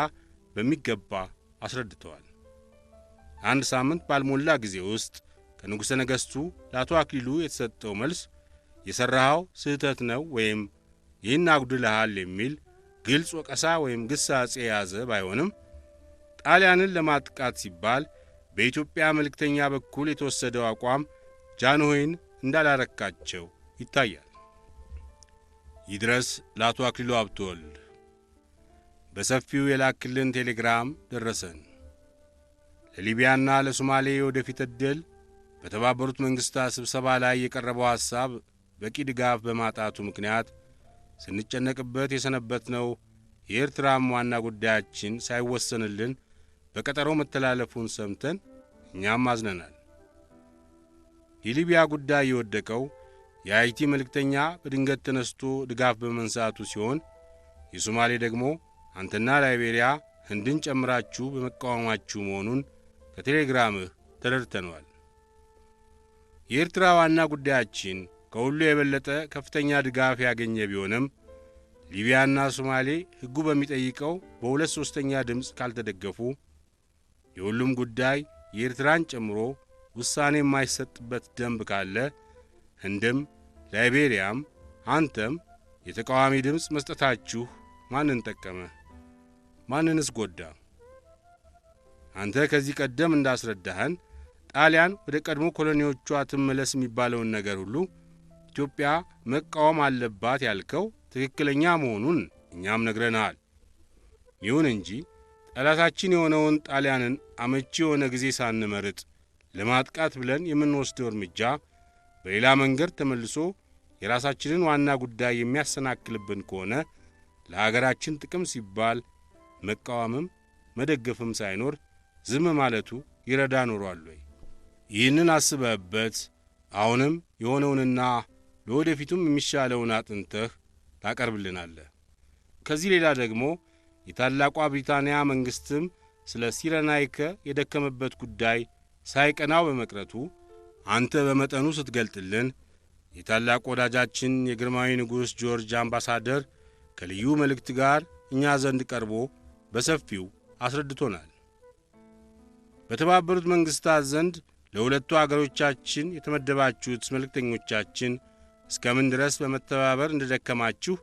በሚገባ አስረድተዋል። አንድ ሳምንት ባልሞላ ጊዜ ውስጥ ከንጉሠ ነገሥቱ ለአቶ አክሊሉ የተሰጠው መልስ የሠራኸው ስህተት ነው ወይም ይህን አጉድለሃል የሚል ግልጽ ወቀሳ ወይም ግሳጼ የያዘ ባይሆንም ጣሊያንን ለማጥቃት ሲባል በኢትዮጵያ መልእክተኛ በኩል የተወሰደው አቋም ጃንሆይን እንዳላረካቸው ይታያል። ይድረስ ለአቶ አክሊሉ ሀብተወልድ በሰፊው የላክልን ቴሌግራም ደረሰን። ለሊቢያና ለሶማሌ ወደፊት ዕድል በተባበሩት መንግሥታት ስብሰባ ላይ የቀረበው ሐሳብ በቂ ድጋፍ በማጣቱ ምክንያት ስንጨነቅበት የሰነበትነው የኤርትራም ዋና ጉዳያችን ሳይወሰንልን በቀጠሮ መተላለፉን ሰምተን እኛም አዝነናል። የሊቢያ ጉዳይ የወደቀው የአይቲ መልእክተኛ በድንገት ተነስቶ ድጋፍ በመንሳቱ ሲሆን የሶማሌ ደግሞ አንተና ላይቤሪያ ህንድን ጨምራችሁ በመቃወማችሁ መሆኑን ከቴሌግራምህ ተረድተነዋል። የኤርትራ ዋና ጉዳያችን ከሁሉ የበለጠ ከፍተኛ ድጋፍ ያገኘ ቢሆንም ሊቢያና ሶማሌ ሕጉ በሚጠይቀው በሁለት ሦስተኛ ድምፅ ካልተደገፉ የሁሉም ጉዳይ የኤርትራን ጨምሮ ውሳኔ የማይሰጥበት ደንብ ካለ ህንድም ላይቤሪያም አንተም የተቃዋሚ ድምፅ መስጠታችሁ ማንን ጠቀመ? ማንንስ ጎዳ? አንተ ከዚህ ቀደም እንዳስረዳህን ጣሊያን ወደ ቀድሞ ኮሎኒዎቿ ትመለስ የሚባለውን ነገር ሁሉ ኢትዮጵያ መቃወም አለባት ያልከው ትክክለኛ መሆኑን እኛም ነግረናል። ይሁን እንጂ ጠላታችን የሆነውን ጣሊያንን አመቺ የሆነ ጊዜ ሳንመርጥ ለማጥቃት ብለን የምንወስደው እርምጃ በሌላ መንገድ ተመልሶ የራሳችንን ዋና ጉዳይ የሚያሰናክልብን ከሆነ ለሀገራችን ጥቅም ሲባል መቃወምም መደገፍም ሳይኖር ዝም ማለቱ ይረዳ ኖሯል ወይ? ይህንን አስበህበት አሁንም የሆነውንና ለወደፊቱም የሚሻለውን አጥንተህ ታቀርብልናለህ። ከዚህ ሌላ ደግሞ የታላቋ ብሪታንያ መንግሥትም ስለ ሲረናይከ የደከመበት ጉዳይ ሳይቀናው በመቅረቱ አንተ በመጠኑ ስትገልጥልን የታላቅ ወዳጃችን የግርማዊ ንጉሥ ጆርጅ አምባሳደር ከልዩ መልእክት ጋር እኛ ዘንድ ቀርቦ በሰፊው አስረድቶናል። በተባበሩት መንግሥታት ዘንድ ለሁለቱ አገሮቻችን የተመደባችሁት መልእክተኞቻችን እስከምን ድረስ በመተባበር እንደደከማችሁ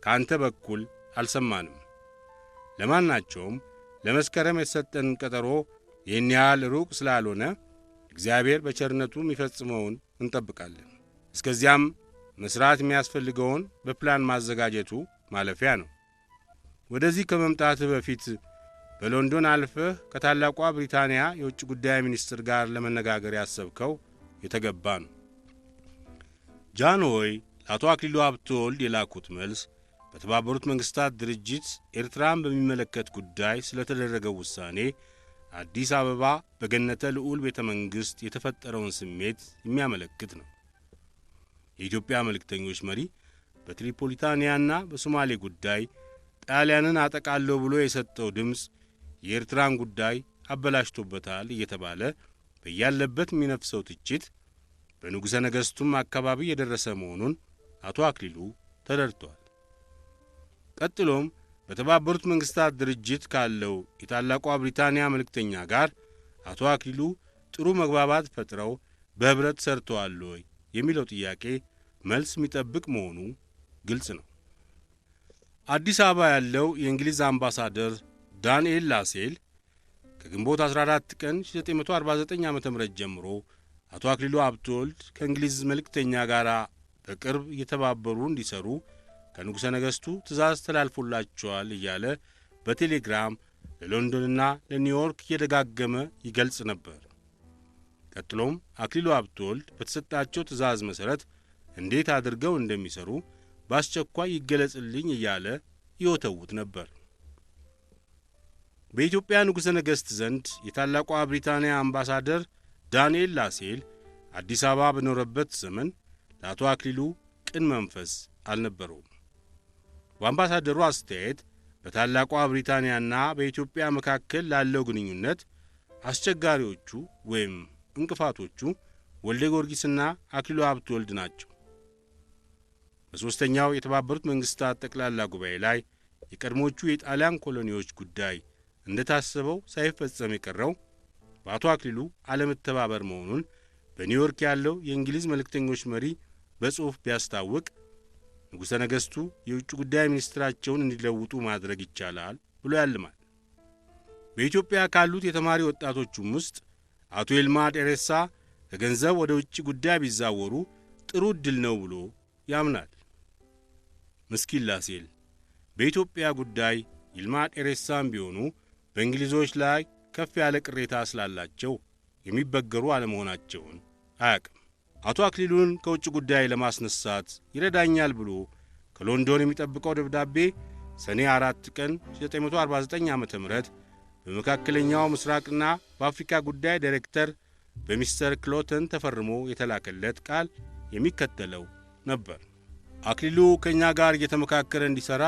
ከአንተ በኩል አልሰማንም። ለማናቸውም ለመስከረም የተሰጠን ቀጠሮ ይህን ያህል ሩቅ ስላልሆነ እግዚአብሔር በቸርነቱ የሚፈጽመውን እንጠብቃለን። እስከዚያም መሥራት የሚያስፈልገውን በፕላን ማዘጋጀቱ ማለፊያ ነው። ወደዚህ ከመምጣትህ በፊት በሎንዶን አልፈህ ከታላቋ ብሪታንያ የውጭ ጉዳይ ሚኒስትር ጋር ለመነጋገር ያሰብከው የተገባ ነው። ጃንሆይ ለአቶ አክሊሉ ሀብተወልድ የላኩት መልስ በተባበሩት መንግሥታት ድርጅት ኤርትራን በሚመለከት ጉዳይ ስለተደረገው ውሳኔ አዲስ አበባ በገነተ ልዑል ቤተ መንግሥት የተፈጠረውን ስሜት የሚያመለክት ነው። የኢትዮጵያ መልእክተኞች መሪ በትሪፖሊታንያና በሶማሌ ጉዳይ ጣሊያንን አጠቃለሁ ብሎ የሰጠው ድምፅ የኤርትራን ጉዳይ አበላሽቶበታል እየተባለ በያለበት የሚነፍሰው ትችት በንጉሠ ነገሥቱም አካባቢ የደረሰ መሆኑን አቶ አክሊሉ ተረድቷል። ቀጥሎም በተባበሩት መንግሥታት ድርጅት ካለው የታላቋ ብሪታንያ መልእክተኛ ጋር አቶ አክሊሉ ጥሩ መግባባት ፈጥረው በኅብረት ሰርተዋል ወይ የሚለው ጥያቄ መልስ የሚጠብቅ መሆኑ ግልጽ ነው። አዲስ አበባ ያለው የእንግሊዝ አምባሳደር ዳንኤል ላሴል ከግንቦት 14 ቀን 1949 ዓ.ም ጀምሮ አቶ አክሊሉ ሀብተወልድ ከእንግሊዝ መልእክተኛ ጋር በቅርብ እየተባበሩ እንዲሰሩ ከንጉሠ ነገሥቱ ትእዛዝ ተላልፎላቸዋል እያለ በቴሌግራም ለሎንዶንና ለኒውዮርክ እየደጋገመ ይገልጽ ነበር። ቀጥሎም አክሊሉ ሀብተወልድ በተሰጣቸው ትእዛዝ መሠረት እንዴት አድርገው እንደሚሰሩ በአስቸኳይ ይገለጽልኝ እያለ ይወተውት ነበር። በኢትዮጵያ ንጉሠ ነገሥት ዘንድ የታላቋ ብሪታንያ አምባሳደር ዳንኤል ላሴል አዲስ አበባ በኖረበት ዘመን ለአቶ አክሊሉ ቅን መንፈስ አልነበረውም። በአምባሳደሩ አስተያየት በታላቋ ብሪታንያና በኢትዮጵያ መካከል ላለው ግንኙነት አስቸጋሪዎቹ ወይም እንቅፋቶቹ ወልደ ጊዮርጊስና አክሊሉ ሀብተወልድ ናቸው። በሦስተኛው የተባበሩት መንግሥታት ጠቅላላ ጉባኤ ላይ የቀድሞቹ የጣሊያን ኮሎኒዎች ጉዳይ እንደታሰበው ሳይፈጸም የቀረው በአቶ አክሊሉ አለመተባበር መሆኑን በኒውዮርክ ያለው የእንግሊዝ መልእክተኞች መሪ በጽሑፍ ቢያስታውቅ ንጉሠ ነገሥቱ የውጭ ጉዳይ ሚኒስትራቸውን እንዲለውጡ ማድረግ ይቻላል ብሎ ያልማል። በኢትዮጵያ ካሉት የተማሪ ወጣቶቹም ውስጥ አቶ ይልማ ዴሬሳ ከገንዘብ ወደ ውጭ ጉዳይ ቢዛወሩ ጥሩ ዕድል ነው ብሎ ያምናል። ምስኪን ላሴል በኢትዮጵያ ጉዳይ ይልማ ዴሬሳም ቢሆኑ በእንግሊዞች ላይ ከፍ ያለ ቅሬታ ስላላቸው የሚበገሩ አለመሆናቸውን አያውቅም። አቶ አክሊሉን ከውጭ ጉዳይ ለማስነሳት ይረዳኛል ብሎ ከሎንዶን የሚጠብቀው ደብዳቤ ሰኔ 4 ቀን 1949 ዓ.ም በመካከለኛው ምስራቅና በአፍሪካ ጉዳይ ዳይሬክተር በሚስተር ክሎተን ተፈርሞ የተላከለት ቃል የሚከተለው ነበር። አክሊሉ ከእኛ ጋር እየተመካከረ እንዲሠራ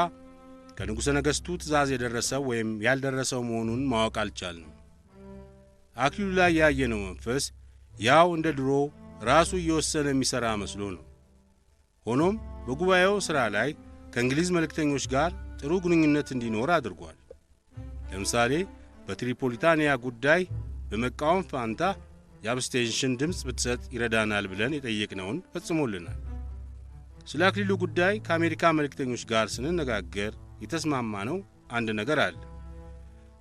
ከንጉሠ ነገሥቱ ትእዛዝ የደረሰው ወይም ያልደረሰው መሆኑን ማወቅ አልቻልንም። አክሊሉ ላይ ያየነው መንፈስ ያው እንደ ድሮ ራሱ እየወሰነ የሚሠራ መስሎ ነው። ሆኖም በጉባኤው ሥራ ላይ ከእንግሊዝ መልእክተኞች ጋር ጥሩ ግንኙነት እንዲኖር አድርጓል። ለምሳሌ በትሪፖሊታንያ ጉዳይ በመቃወም ፋንታ የአብስቴንሽን ድምፅ ብትሰጥ ይረዳናል ብለን የጠየቅነውን ፈጽሞልናል። ስለ አክሊሉ ጉዳይ ከአሜሪካ መልእክተኞች ጋር ስንነጋገር የተስማማነው አንድ ነገር አለ።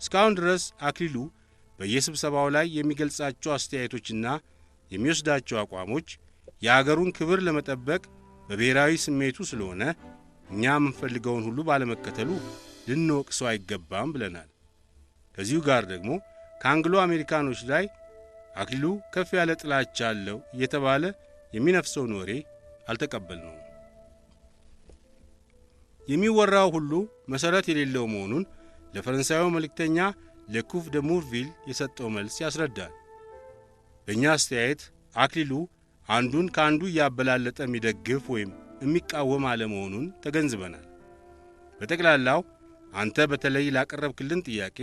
እስካሁን ድረስ አክሊሉ በየስብሰባው ላይ የሚገልጻቸው አስተያየቶችና የሚወስዳቸው አቋሞች የአገሩን ክብር ለመጠበቅ በብሔራዊ ስሜቱ ስለሆነ እኛ የምንፈልገውን ሁሉ ባለመከተሉ ልንወቅሰው አይገባም ብለናል። ከዚሁ ጋር ደግሞ ከአንግሎ አሜሪካኖች ላይ አክሊሉ ከፍ ያለ ጥላቻ አለው እየተባለ የሚነፍሰውን ወሬ አልተቀበልነውም። የሚወራው ሁሉ መሠረት የሌለው መሆኑን ለፈረንሳዩ መልእክተኛ ለኩፍ ደ ሙርቪል የሰጠው መልስ ያስረዳል። በእኛ አስተያየት አክሊሉ አንዱን ከአንዱ እያበላለጠ የሚደግፍ ወይም የሚቃወም አለመሆኑን ተገንዝበናል። በጠቅላላው አንተ በተለይ ላቀረብክልን ጥያቄ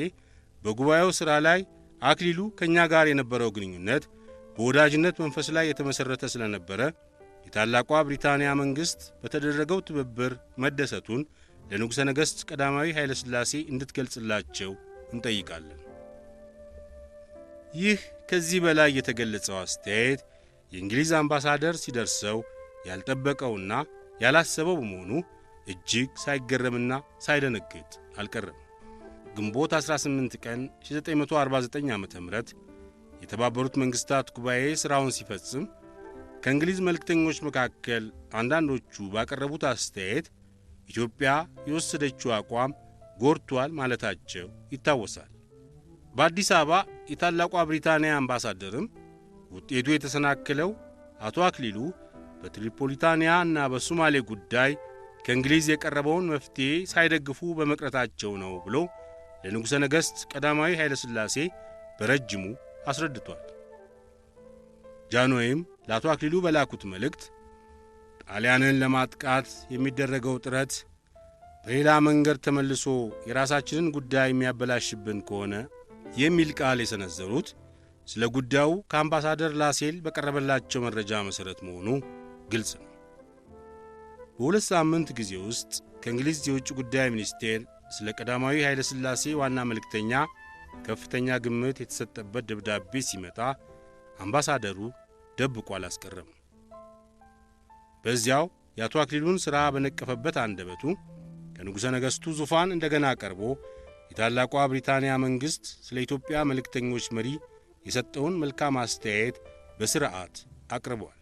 በጉባኤው ሥራ ላይ አክሊሉ ከእኛ ጋር የነበረው ግንኙነት በወዳጅነት መንፈስ ላይ የተመሠረተ ስለነበረ የታላቋ ብሪታንያ መንግሥት በተደረገው ትብብር መደሰቱን ለንጉሠ ነገሥት ቀዳማዊ ኃይለ ሥላሴ እንድትገልጽላቸው እንጠይቃለን። ይህ ከዚህ በላይ የተገለጸው አስተያየት የእንግሊዝ አምባሳደር ሲደርሰው ያልጠበቀውና ያላሰበው በመሆኑ እጅግ ሳይገረምና ሳይደነግጥ አልቀረም። ግንቦት 18 ቀን 1949 ዓ.ም የተባበሩት መንግሥታት ጉባኤ ሥራውን ሲፈጽም ከእንግሊዝ መልእክተኞች መካከል አንዳንዶቹ ባቀረቡት አስተያየት ኢትዮጵያ የወሰደችው አቋም ጎድቷል ማለታቸው ይታወሳል። በአዲስ አበባ የታላቋ ብሪታንያ አምባሳደርም ውጤቱ የተሰናከለው አቶ አክሊሉ በትሪፖሊታንያ እና በሶማሌ ጉዳይ ከእንግሊዝ የቀረበውን መፍትሔ ሳይደግፉ በመቅረታቸው ነው ብሎ ለንጉሠ ነገሥት ቀዳማዊ ኃይለ ሥላሴ በረጅሙ አስረድቷል። ጃንሆይም ለአቶ አክሊሉ በላኩት መልእክት ጣሊያንን ለማጥቃት የሚደረገው ጥረት በሌላ መንገድ ተመልሶ የራሳችንን ጉዳይ የሚያበላሽብን ከሆነ የሚል ቃል የሰነዘሩት ስለ ጉዳዩ ከአምባሳደር ላሴል በቀረበላቸው መረጃ መሠረት መሆኑ ግልጽ ነው። በሁለት ሳምንት ጊዜ ውስጥ ከእንግሊዝ የውጭ ጉዳይ ሚኒስቴር ስለ ቀዳማዊ ኃይለ ሥላሴ ዋና መልእክተኛ ከፍተኛ ግምት የተሰጠበት ደብዳቤ ሲመጣ አምባሳደሩ ደብቆ አላስቀረም። በዚያው የአቶ አክሊሉን ሥራ በነቀፈበት አንደበቱ ከንጉሠ ነገሥቱ ዙፋን እንደገና ቀርቦ የታላቋ ብሪታንያ መንግሥት ስለ ኢትዮጵያ መልእክተኞች መሪ የሰጠውን መልካም አስተያየት በሥርዓት አቅርበዋል።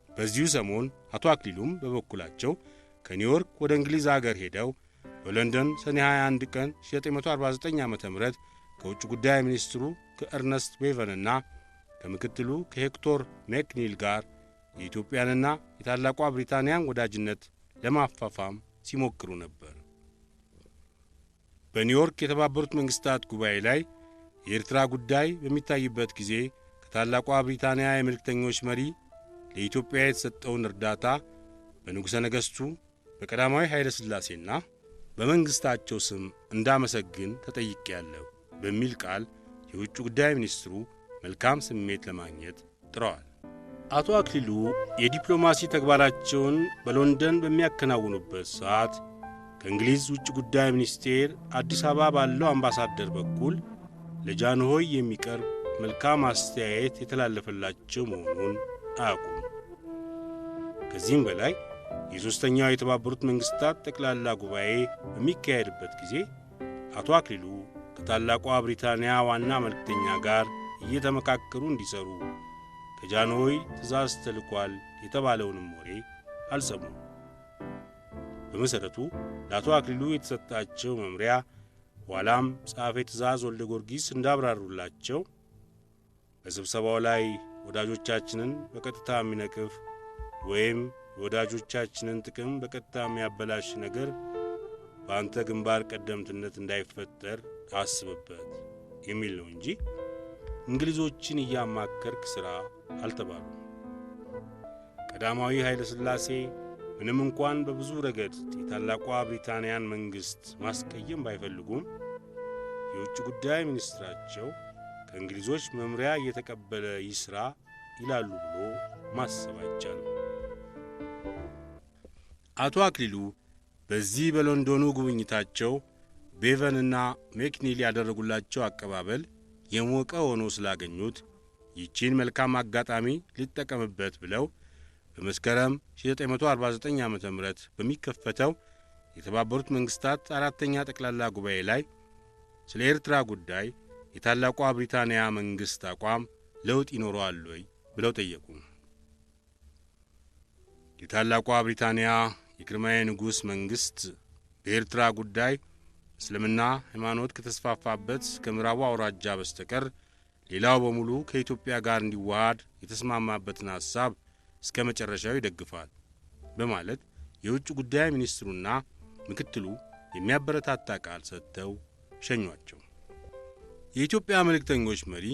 በዚሁ ሰሞን አቶ አክሊሉም በበኩላቸው ከኒውዮርክ ወደ እንግሊዝ አገር ሄደው በለንደን ሰኔ 21 ቀን 1949 ዓ.ም ከውጭ ጉዳይ ሚኒስትሩ ከኤርነስት ቤቨንና ከምክትሉ ከሄክቶር ሜክኒል ጋር የኢትዮጵያንና የታላቋ ብሪታንያን ወዳጅነት ለማፋፋም ሲሞክሩ ነበር። በኒውዮርክ የተባበሩት መንግሥታት ጉባኤ ላይ የኤርትራ ጉዳይ በሚታይበት ጊዜ ከታላቋ ብሪታንያ የመልእክተኞች መሪ ለኢትዮጵያ የተሰጠውን እርዳታ በንጉሠ ነገሥቱ በቀዳማዊ ኃይለ ሥላሴና በመንግሥታቸው ስም እንዳመሰግን ተጠይቄያለሁ በሚል ቃል የውጭ ጉዳይ ሚኒስትሩ መልካም ስሜት ለማግኘት ጥረዋል። አቶ አክሊሉ የዲፕሎማሲ ተግባራቸውን በሎንደን በሚያከናውኑበት ሰዓት ከእንግሊዝ ውጭ ጉዳይ ሚኒስቴር አዲስ አበባ ባለው አምባሳደር በኩል ለጃንሆይ የሚቀርብ መልካም አስተያየት የተላለፈላቸው መሆኑን አያውቁም። ከዚህም በላይ የሦስተኛው የተባበሩት መንግሥታት ጠቅላላ ጉባኤ በሚካሄድበት ጊዜ አቶ አክሊሉ ከታላቋ ብሪታንያ ዋና መልእክተኛ ጋር እየተመካከሩ እንዲሰሩ ከጃንሆይ ትእዛዝ ተልኳል የተባለውንም ወሬ አልሰሙም። በመሠረቱ ለአቶ አክሊሉ የተሰጣቸው መምሪያ ኋላም ጸሐፌ ትእዛዝ ወልደ ጊዮርጊስ እንዳብራሩላቸው በስብሰባው ላይ ወዳጆቻችንን በቀጥታ የሚነቅፍ ወይም የወዳጆቻችንን ጥቅም በቀጥታ የሚያበላሽ ነገር በአንተ ግንባር ቀደምትነት እንዳይፈጠር አስብበት የሚል ነው እንጂ እንግሊዞችን እያማከርክ ሥራ አልተባሉም። ቀዳማዊ ኃይለ ሥላሴ ምንም እንኳን በብዙ ረገድ የታላቋ ብሪታንያን መንግሥት ማስቀየም ባይፈልጉም የውጭ ጉዳይ ሚኒስትራቸው ከእንግሊዞች መምሪያ እየተቀበለ ይስራ ይላሉ ብሎ ማሰብ አይቻልም። አቶ አክሊሉ በዚህ በሎንዶኑ ጉብኝታቸው ቤቨንና ሜክኒል ያደረጉላቸው አቀባበል የሞቀ ሆኖ ስላገኙት ይቺን መልካም አጋጣሚ ሊጠቀምበት ብለው በመስከረም 1949 ዓ.ም በሚከፈተው የተባበሩት መንግሥታት አራተኛ ጠቅላላ ጉባኤ ላይ ስለ ኤርትራ ጉዳይ የታላቋ ብሪታንያ መንግሥት አቋም ለውጥ ይኖረዋል ወይ ብለው ጠየቁ። የታላቋ ብሪታንያ የግርማዊ ንጉሥ መንግሥት በኤርትራ ጉዳይ እስልምና ሃይማኖት ከተስፋፋበት ከምዕራቡ አውራጃ በስተቀር ሌላው በሙሉ ከኢትዮጵያ ጋር እንዲዋሃድ የተስማማበትን ሐሳብ እስከ መጨረሻው ይደግፋል በማለት የውጭ ጉዳይ ሚኒስትሩና ምክትሉ የሚያበረታታ ቃል ሰጥተው ሸኟቸው። የኢትዮጵያ መልእክተኞች መሪ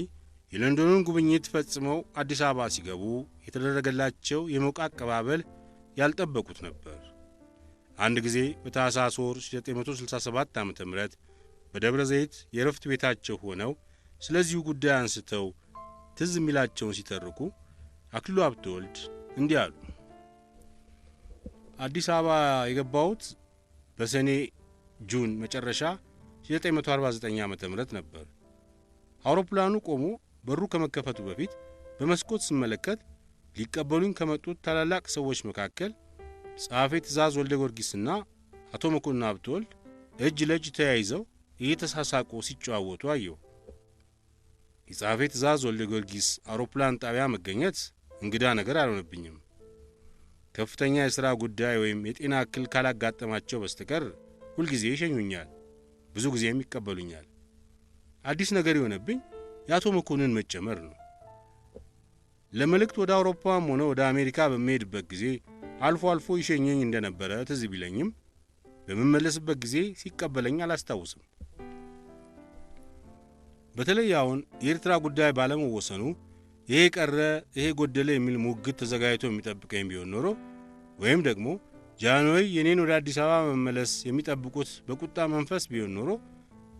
የለንዶኑን ጉብኝት ፈጽመው አዲስ አበባ ሲገቡ የተደረገላቸው የሞቀ አቀባበል ያልጠበቁት ነበር። አንድ ጊዜ በታኅሳስ ወር 1967 ዓ.ም በደብረ ዘይት የረፍት ቤታቸው ሆነው ስለዚሁ ጉዳይ አንስተው ትዝ የሚላቸውን ሲተርኩ አክሊሉ ሀብተወልድ እንዲህ አሉ። አዲስ አበባ የገባሁት በሰኔ ጁን መጨረሻ 1949 ዓ.ም ነበር። አውሮፕላኑ ቆሞ በሩ ከመከፈቱ በፊት በመስኮት ስመለከት ሊቀበሉኝ ከመጡት ታላላቅ ሰዎች መካከል ጸሐፌ ትእዛዝ ወልደ ጊዮርጊስና አቶ መኮንን ሀብተወልድ እጅ ለእጅ ተያይዘው እየተሳሳቁ ሲጨዋወቱ አየሁ። የጸሐፌ ትእዛዝ ወልደ ጊዮርጊስ አውሮፕላን ጣቢያ መገኘት እንግዳ ነገር አልሆነብኝም። ከፍተኛ የሥራ ጉዳይ ወይም የጤና እክል ካላጋጠማቸው በስተቀር ሁልጊዜ ይሸኙኛል፣ ብዙ ጊዜም ይቀበሉኛል። አዲስ ነገር የሆነብኝ የአቶ መኮንን መጨመር ነው። ለመልእክት ወደ አውሮፓም ሆነ ወደ አሜሪካ በሚሄድበት ጊዜ አልፎ አልፎ ይሸኘኝ እንደነበረ ትዝ ቢለኝም በምመለስበት ጊዜ ሲቀበለኝ አላስታውስም። በተለይ አሁን የኤርትራ ጉዳይ ባለመወሰኑ ይሄ ቀረ ይሄ ጎደለ የሚል ሙግት ተዘጋጅቶ የሚጠብቀኝ ቢሆን ኖሮ ወይም ደግሞ ጃንሆይ የኔን ወደ አዲስ አበባ መመለስ የሚጠብቁት በቁጣ መንፈስ ቢሆን ኖሮ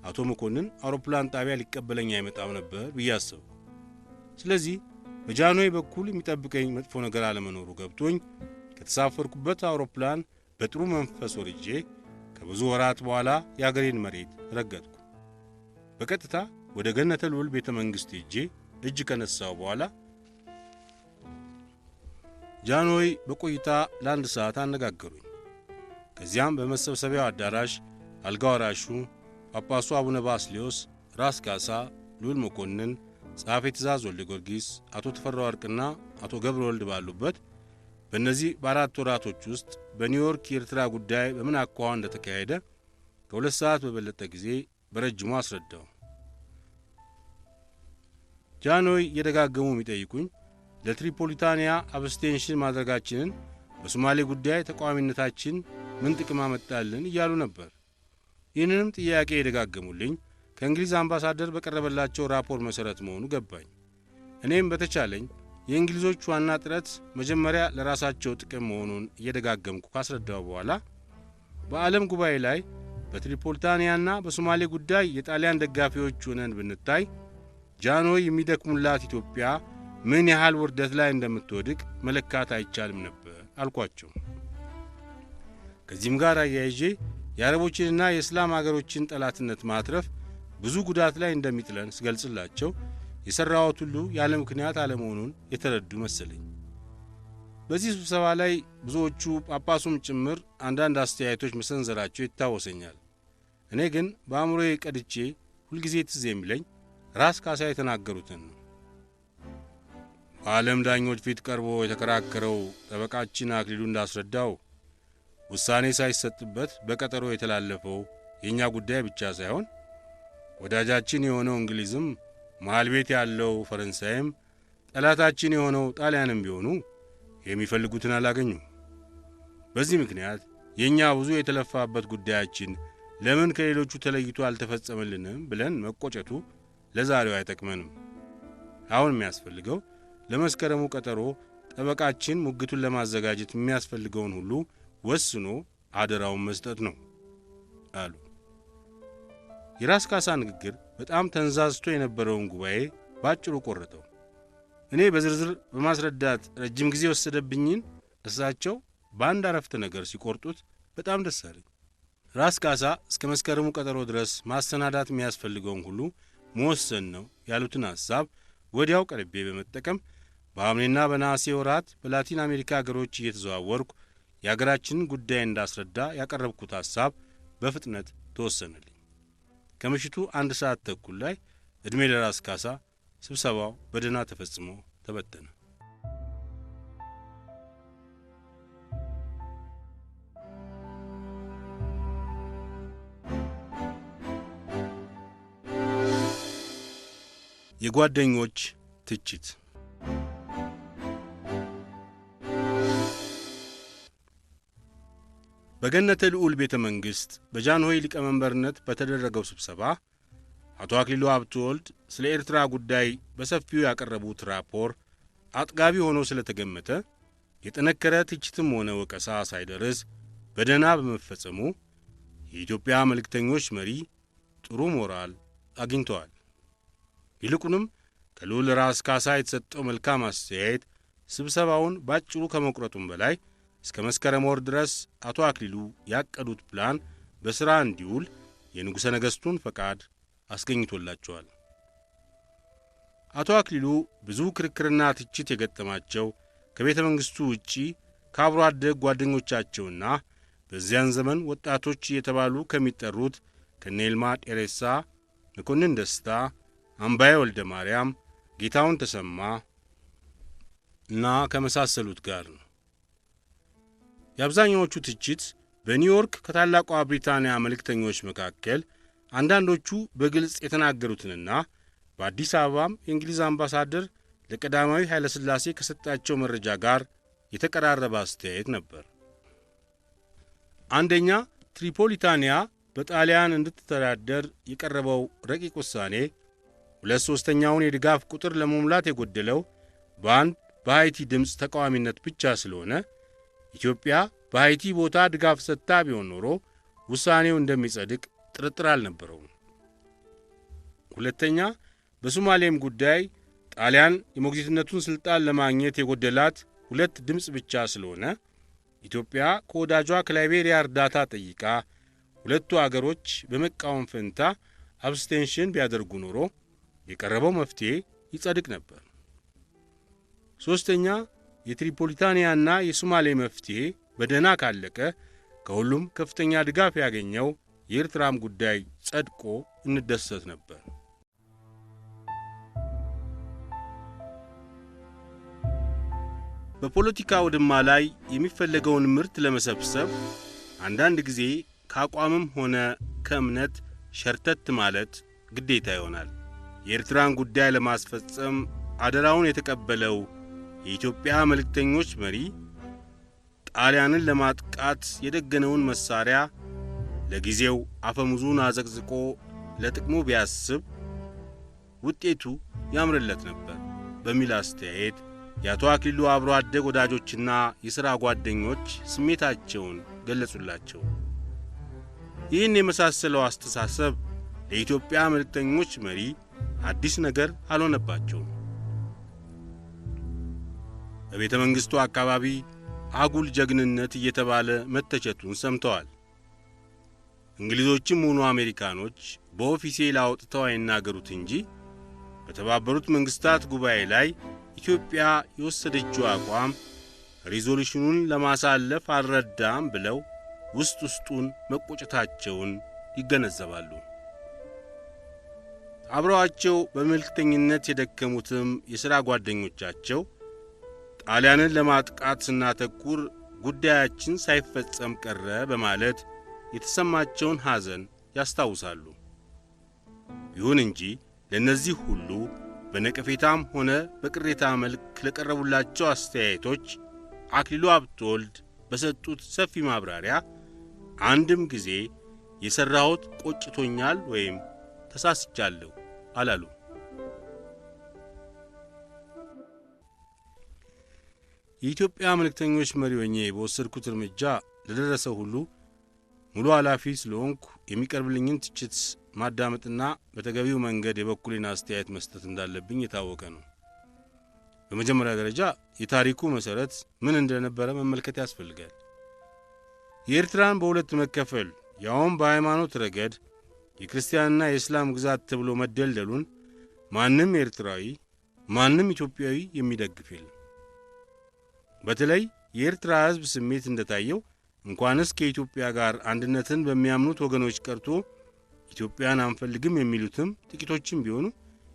አቶ መኮንን አውሮፕላን ጣቢያ ሊቀበለኝ አይመጣም ነበር ብዬ አሰብኩ። ስለዚህ በጃንሆይ በኩል የሚጠብቀኝ መጥፎ ነገር አለመኖሩ ገብቶኝ ከተሳፈርኩበት አውሮፕላን በጥሩ መንፈስ ወርጄ ከብዙ ወራት በኋላ የአገሬን መሬት ረገጥኩ። በቀጥታ ወደ ገነተ ልዑል ቤተ መንግሥት ሄጄ እጅ ከነሳው በኋላ ጃንሆይ በቆይታ ለአንድ ሰዓት አነጋገሩኝ። ከዚያም በመሰብሰቢያው አዳራሽ አልጋ ወራሹ ጳጳሱ አቡነ ባስልዮስ፣ ራስ ካሳ፣ ልዑል መኮንን፣ ጸሐፌ ትእዛዝ ወልደ ጊዮርጊስ፣ አቶ ተፈራ ወርቅና አቶ ገብረ ወልድ ባሉበት በእነዚህ በአራት ወራቶች ውስጥ በኒውዮርክ የኤርትራ ጉዳይ በምን አኳኋን እንደተካሄደ ከሁለት ሰዓት በበለጠ ጊዜ በረጅሙ አስረዳው። ጃንሆይ እየደጋገሙ የሚጠይቁኝ ለትሪፖሊታንያ አብስቴንሽን ማድረጋችንን፣ በሶማሌ ጉዳይ ተቃዋሚነታችን ምን ጥቅም አመጣልን እያሉ ነበር። ይህንንም ጥያቄ የደጋገሙልኝ ከእንግሊዝ አምባሳደር በቀረበላቸው ራፖር መሠረት መሆኑ ገባኝ። እኔም በተቻለኝ የእንግሊዞች ዋና ጥረት መጀመሪያ ለራሳቸው ጥቅም መሆኑን እየደጋገምኩ ካስረዳው በኋላ በዓለም ጉባኤ ላይ በትሪፖሊታንያና በሶማሌ ጉዳይ የጣሊያን ደጋፊዎች ሆነን ብንታይ ጃንሆይ የሚደክሙላት ኢትዮጵያ ምን ያህል ውርደት ላይ እንደምትወድቅ መለካት አይቻልም ነበር አልኳቸው። ከዚህም ጋር አያይዤ የአረቦችንና የእስላም አገሮችን ጠላትነት ማትረፍ ብዙ ጉዳት ላይ እንደሚጥለን ስገልጽላቸው የሠራሁት ሁሉ ያለ ምክንያት አለመሆኑን የተረዱ መሰለኝ። በዚህ ስብሰባ ላይ ብዙዎቹ ጳጳሱም ጭምር አንዳንድ አስተያየቶች መሰንዘራቸው ይታወሰኛል። እኔ ግን በአእምሮዬ ቀድቼ ሁልጊዜ ትዝ የሚለኝ ራስ ካሳ የተናገሩትን ነው። በዓለም ዳኞች ፊት ቀርቦ የተከራከረው ጠበቃችን አክሊሉ እንዳስረዳው ውሳኔ ሳይሰጥበት በቀጠሮ የተላለፈው የኛ ጉዳይ ብቻ ሳይሆን ወዳጃችን የሆነው እንግሊዝም መሃል ቤት ያለው ፈረንሳይም ጠላታችን የሆነው ጣሊያንም ቢሆኑ የሚፈልጉትን አላገኙም። በዚህ ምክንያት የኛ ብዙ የተለፋበት ጉዳያችን ለምን ከሌሎቹ ተለይቶ አልተፈጸመልንም ብለን መቆጨቱ ለዛሬው አይጠቅመንም። አሁን የሚያስፈልገው ለመስከረሙ ቀጠሮ ጠበቃችን ሙግቱን ለማዘጋጀት የሚያስፈልገውን ሁሉ ወስኖ አደራውን መስጠት ነው አሉ። የራስ ካሳ ንግግር በጣም ተንዛዝቶ የነበረውን ጉባኤ ባጭሩ ቆረጠው። እኔ በዝርዝር በማስረዳት ረጅም ጊዜ ወሰደብኝን እሳቸው በአንድ አረፍተ ነገር ሲቆርጡት በጣም ደስ አለኝ። ራስ ካሳ እስከ መስከረሙ ቀጠሮ ድረስ ማሰናዳት የሚያስፈልገውን ሁሉ መወሰን ነው ያሉትን ሐሳብ ወዲያው ቀርቤ በመጠቀም በሐምሌና በነሐሴ ወራት በላቲን አሜሪካ አገሮች እየተዘዋወርኩ የአገራችንን ጉዳይ እንዳስረዳ ያቀረብኩት ሐሳብ በፍጥነት ተወሰነልኝ። ከምሽቱ 1 ሰዓት ተኩል ላይ ዕድሜ ለራስ ካሳ ስብሰባው በደህና ተፈጽሞ ተበተነ። የጓደኞች ትችት። በገነተ ልዑል ቤተ መንግሥት በጃንሆይ ሊቀመንበርነት በተደረገው ስብሰባ አቶ አክሊሉ ሀብተወልድ ስለ ኤርትራ ጉዳይ በሰፊው ያቀረቡት ራፖር አጥጋቢ ሆኖ ስለተገመተ የጠነከረ ትችትም ሆነ ወቀሳ ሳይደርስ በደህና በመፈጸሙ የኢትዮጵያ መልእክተኞች መሪ ጥሩ ሞራል አግኝተዋል። ይልቁንም ከልዑል ራስ ካሳ የተሰጠው መልካም አስተያየት ስብሰባውን ባጭሩ ከመቁረጡም በላይ እስከ መስከረም ወር ድረስ አቶ አክሊሉ ያቀዱት ፕላን በሥራ እንዲውል የንጉሠ ነገሥቱን ፈቃድ አስገኝቶላቸዋል። አቶ አክሊሉ ብዙ ክርክርና ትችት የገጠማቸው ከቤተ መንግሥቱ ውጪ ከአብሮ አደግ ጓደኞቻቸውና በዚያን ዘመን ወጣቶች እየተባሉ ከሚጠሩት ከነ ይልማ ጤሬሳ፣ መኮንን ደስታ፣ አምባዬ ወልደ ማርያም፣ ጌታውን ተሰማ እና ከመሳሰሉት ጋር ነው። የአብዛኛዎቹ ትችት በኒውዮርክ ከታላቋ ብሪታንያ መልእክተኞች መካከል አንዳንዶቹ በግልጽ የተናገሩትንና በአዲስ አበባም የእንግሊዝ አምባሳደር ለቀዳማዊ ኃይለ ሥላሴ ከሰጣቸው መረጃ ጋር የተቀራረበ አስተያየት ነበር። አንደኛ፣ ትሪፖሊታንያ በጣሊያን እንድትተዳደር የቀረበው ረቂቅ ውሳኔ 2/3ኛውን የድጋፍ ቁጥር ለመሙላት የጎደለው በአንድ በሃይቲ ድምፅ ተቃዋሚነት ብቻ ስለሆነ ኢትዮጵያ በሃይቲ ቦታ ድጋፍ ሰጥታ ቢሆን ኖሮ ውሳኔው እንደሚጸድቅ ጥርጥር አልነበረውም። ሁለተኛ፣ በሶማሌም ጉዳይ ጣሊያን የሞግዚትነቱን ሥልጣን ለማግኘት የጎደላት 2 ድምፅ ብቻ ስለሆነ ኢትዮጵያ ከወዳጇ ከላይቤሪያ እርዳታ ጠይቃ ሁለቱ አገሮች በመቃወም ፈንታ አብስቴንሽን ቢያደርጉ ኖሮ የቀረበው መፍትሔ ይጸድቅ ነበር። ሦስተኛ፣ የትሪፖሊታንያና የሶማሌ መፍትሔ በደህና ካለቀ ከሁሉም ከፍተኛ ድጋፍ ያገኘው የኤርትራም ጉዳይ ጸድቆ እንደሰት ነበር። በፖለቲካ ውድማ ላይ የሚፈለገውን ምርት ለመሰብሰብ አንዳንድ ጊዜ ከአቋምም ሆነ ከእምነት ሸርተት ማለት ግዴታ ይሆናል። የኤርትራን ጉዳይ ለማስፈጸም አደራውን የተቀበለው የኢትዮጵያ መልእክተኞች መሪ ጣሊያንን ለማጥቃት የደገነውን መሳሪያ ለጊዜው አፈሙዙን አዘቅዝቆ ለጥቅሙ ቢያስብ ውጤቱ ያምርለት ነበር በሚል አስተያየት የአቶ አክሊሉ አብሮ አደግ ወዳጆችና የሥራ ጓደኞች ስሜታቸውን ገለጹላቸው። ይህን የመሳሰለው አስተሳሰብ ለኢትዮጵያ መልእክተኞች መሪ አዲስ ነገር አልሆነባቸውም። በቤተ መንግሥቱ አካባቢ አጉል ጀግንነት እየተባለ መተቸቱን ሰምተዋል። እንግሊዞችም ሆኑ አሜሪካኖች በኦፊሴል አውጥተው አይናገሩት እንጂ በተባበሩት መንግሥታት ጉባኤ ላይ ኢትዮጵያ የወሰደችው አቋም ሪዞሉሽኑን ለማሳለፍ አልረዳም ብለው ውስጥ ውስጡን መቆጨታቸውን ይገነዘባሉ። አብረዋቸው በመልእክተኝነት የደከሙትም የሥራ ጓደኞቻቸው ጣሊያንን ለማጥቃት ስናተኩር ጉዳያችን ሳይፈጸም ቀረ በማለት የተሰማቸውን ሐዘን ያስታውሳሉ። ይሁን እንጂ ለእነዚህ ሁሉ በነቀፌታም ሆነ በቅሬታ መልክ ለቀረቡላቸው አስተያየቶች አክሊሉ ሀብተወልድ በሰጡት ሰፊ ማብራሪያ አንድም ጊዜ የሠራሁት ቆጭቶኛል ወይም ተሳስቻለሁ አላሉ። የኢትዮጵያ መልእክተኞች መሪ ሆኜ በወሰድኩት እርምጃ ለደረሰው ሁሉ ሙሉ ኃላፊ ስለሆንኩ የሚቀርብልኝን ትችት ማዳመጥና በተገቢው መንገድ የበኩሌን አስተያየት መስጠት እንዳለብኝ የታወቀ ነው። በመጀመሪያ ደረጃ የታሪኩ መሠረት ምን እንደነበረ መመልከት ያስፈልጋል። የኤርትራን በሁለት መከፈል ያውም በሃይማኖት ረገድ የክርስቲያንና የእስላም ግዛት ተብሎ መደልደሉን ማንም ኤርትራዊ ማንም ኢትዮጵያዊ የሚደግፍ የለም። በተለይ የኤርትራ ሕዝብ ስሜት እንደታየው እንኳንስ ከኢትዮጵያ ጋር አንድነትን በሚያምኑት ወገኖች ቀርቶ ኢትዮጵያን አንፈልግም የሚሉትም ጥቂቶችም ቢሆኑ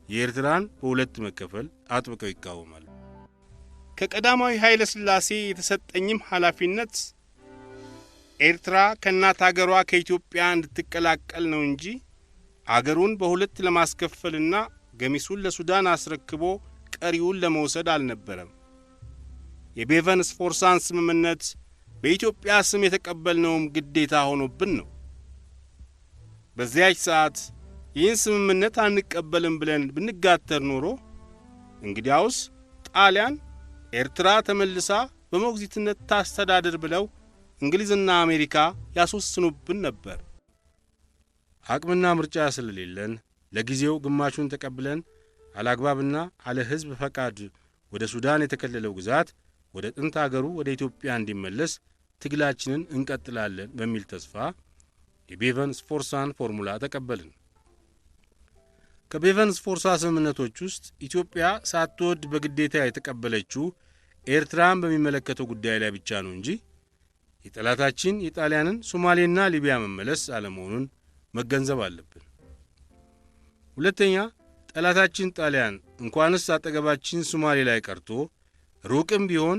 የኤርትራን በሁለት መከፈል አጥብቀው ይቃወማሉ። ከቀዳማዊ ኃይለ ሥላሴ የተሰጠኝም ኃላፊነት ኤርትራ ከእናት አገሯ ከኢትዮጵያ እንድትቀላቀል ነው እንጂ አገሩን በሁለት ለማስከፈልና ገሚሱን ለሱዳን አስረክቦ ቀሪውን ለመውሰድ አልነበረም። የቤቨን ስፎርሳን ስምምነት በኢትዮጵያ ስም የተቀበልነውም ግዴታ ሆኖብን ነው። በዚያች ሰዓት ይህን ስምምነት አንቀበልም ብለን ብንጋተር ኖሮ እንግዲያውስ ጣሊያን ኤርትራ ተመልሳ በሞግዚትነት ታስተዳድር ብለው እንግሊዝና አሜሪካ ያስወስኑብን ነበር። አቅምና ምርጫ ስለሌለን ለጊዜው ግማሹን ተቀብለን አላግባብና አለ ሕዝብ ፈቃድ ወደ ሱዳን የተከለለው ግዛት ወደ ጥንት አገሩ ወደ ኢትዮጵያ እንዲመለስ ትግላችንን እንቀጥላለን በሚል ተስፋ የቤቨን ስፎርሳን ፎርሙላ ተቀበልን። ከቤቨን ስፎርሳ ስምምነቶች ውስጥ ኢትዮጵያ ሳትወድ በግዴታ የተቀበለችው ኤርትራን በሚመለከተው ጉዳይ ላይ ብቻ ነው እንጂ የጠላታችን የጣሊያንን ሶማሌና ሊቢያ መመለስ አለመሆኑን መገንዘብ አለብን። ሁለተኛ፣ ጠላታችን ጣሊያን እንኳንስ አጠገባችን ሶማሌ ላይ ቀርቶ ሩቅም ቢሆን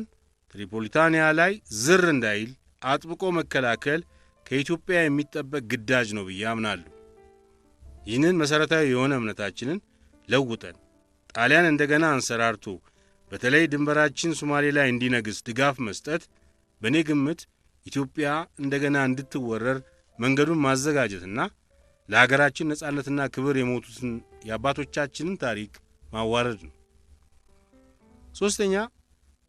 ትሪፖሊታንያ ላይ ዝር እንዳይል አጥብቆ መከላከል ከኢትዮጵያ የሚጠበቅ ግዳጅ ነው ብዬ አምናለሁ። ይህንን መሠረታዊ የሆነ እምነታችንን ለውጠን ጣሊያን እንደገና አንሰራርቶ በተለይ ድንበራችን ሶማሌ ላይ እንዲነግስ ድጋፍ መስጠት በእኔ ግምት ኢትዮጵያ እንደገና እንድትወረር መንገዱን ማዘጋጀትና ለሀገራችን ነጻነትና ክብር የሞቱትን የአባቶቻችንን ታሪክ ማዋረድ ነው። ሦስተኛ፣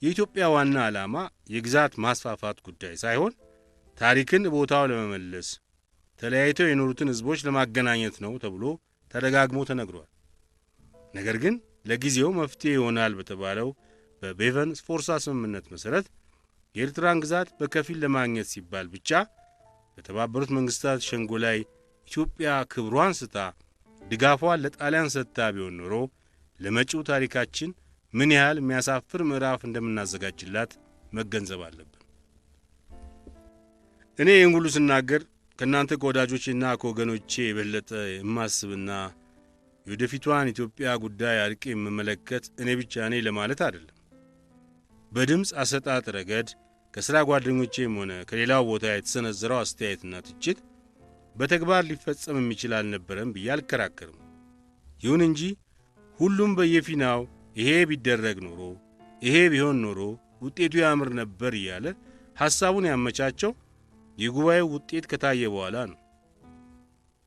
የኢትዮጵያ ዋና ዓላማ የግዛት ማስፋፋት ጉዳይ ሳይሆን ታሪክን ቦታው ለመመለስ ተለያይተው የኖሩትን ሕዝቦች ለማገናኘት ነው ተብሎ ተደጋግሞ ተነግሯል። ነገር ግን ለጊዜው መፍትሄ ይሆናል በተባለው በቤቨን ስፎርሳ ስምምነት መሠረት የኤርትራን ግዛት በከፊል ለማግኘት ሲባል ብቻ በተባበሩት መንግሥታት ሸንጎ ላይ ኢትዮጵያ ክብሯን ስታ ድጋፏን ለጣሊያን ሰጥታ ቢሆን ኖሮ ለመጪው ታሪካችን ምን ያህል የሚያሳፍር ምዕራፍ እንደምናዘጋጅላት መገንዘብ አለብን። እኔ ይህን ሁሉ ስናገር ከእናንተ ከወዳጆቼና ከወገኖቼ የበለጠ የማስብና የወደፊቷን ኢትዮጵያ ጉዳይ አርቄ የምመለከት እኔ ብቻ ነኝ ለማለት አይደለም። በድምፅ አሰጣጥ ረገድ ከሥራ ጓደኞቼም ሆነ ከሌላው ቦታ የተሰነዘረው አስተያየትና ትችት በተግባር ሊፈጸም የሚችል አልነበረም ብዬ አልከራከርም። ይሁን እንጂ ሁሉም በየፊናው ይሄ ቢደረግ ኖሮ ይሄ ቢሆን ኖሮ ውጤቱ ያምር ነበር እያለ ሐሳቡን ያመቻቸው የጉባኤው ውጤት ከታየ በኋላ ነው።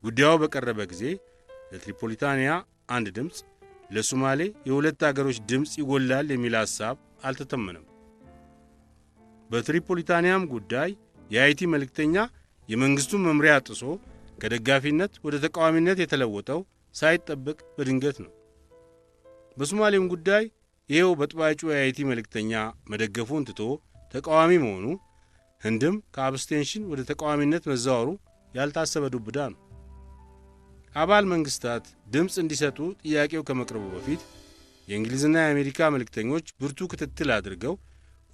ጉዳዩ በቀረበ ጊዜ ለትሪፖሊታንያ አንድ ድምፅ፣ ለሶማሌ የሁለት አገሮች ድምፅ ይጎላል የሚል ሐሳብ አልተተመነም። በትሪፖሊታንያም ጉዳይ የአይቲ መልእክተኛ የመንግሥቱን መምሪያ ጥሶ ከደጋፊነት ወደ ተቃዋሚነት የተለወጠው ሳይጠበቅ በድንገት ነው። በሶማሌም ጉዳይ ይሄው በጥባጩ የአይቲ መልእክተኛ መደገፉን ትቶ ተቃዋሚ መሆኑ፣ ህንድም ከአብስቴንሽን ወደ ተቃዋሚነት መዛወሩ ያልታሰበ ዱብዳ ነው። አባል መንግሥታት ድምፅ እንዲሰጡ ጥያቄው ከመቅረቡ በፊት የእንግሊዝና የአሜሪካ መልእክተኞች ብርቱ ክትትል አድርገው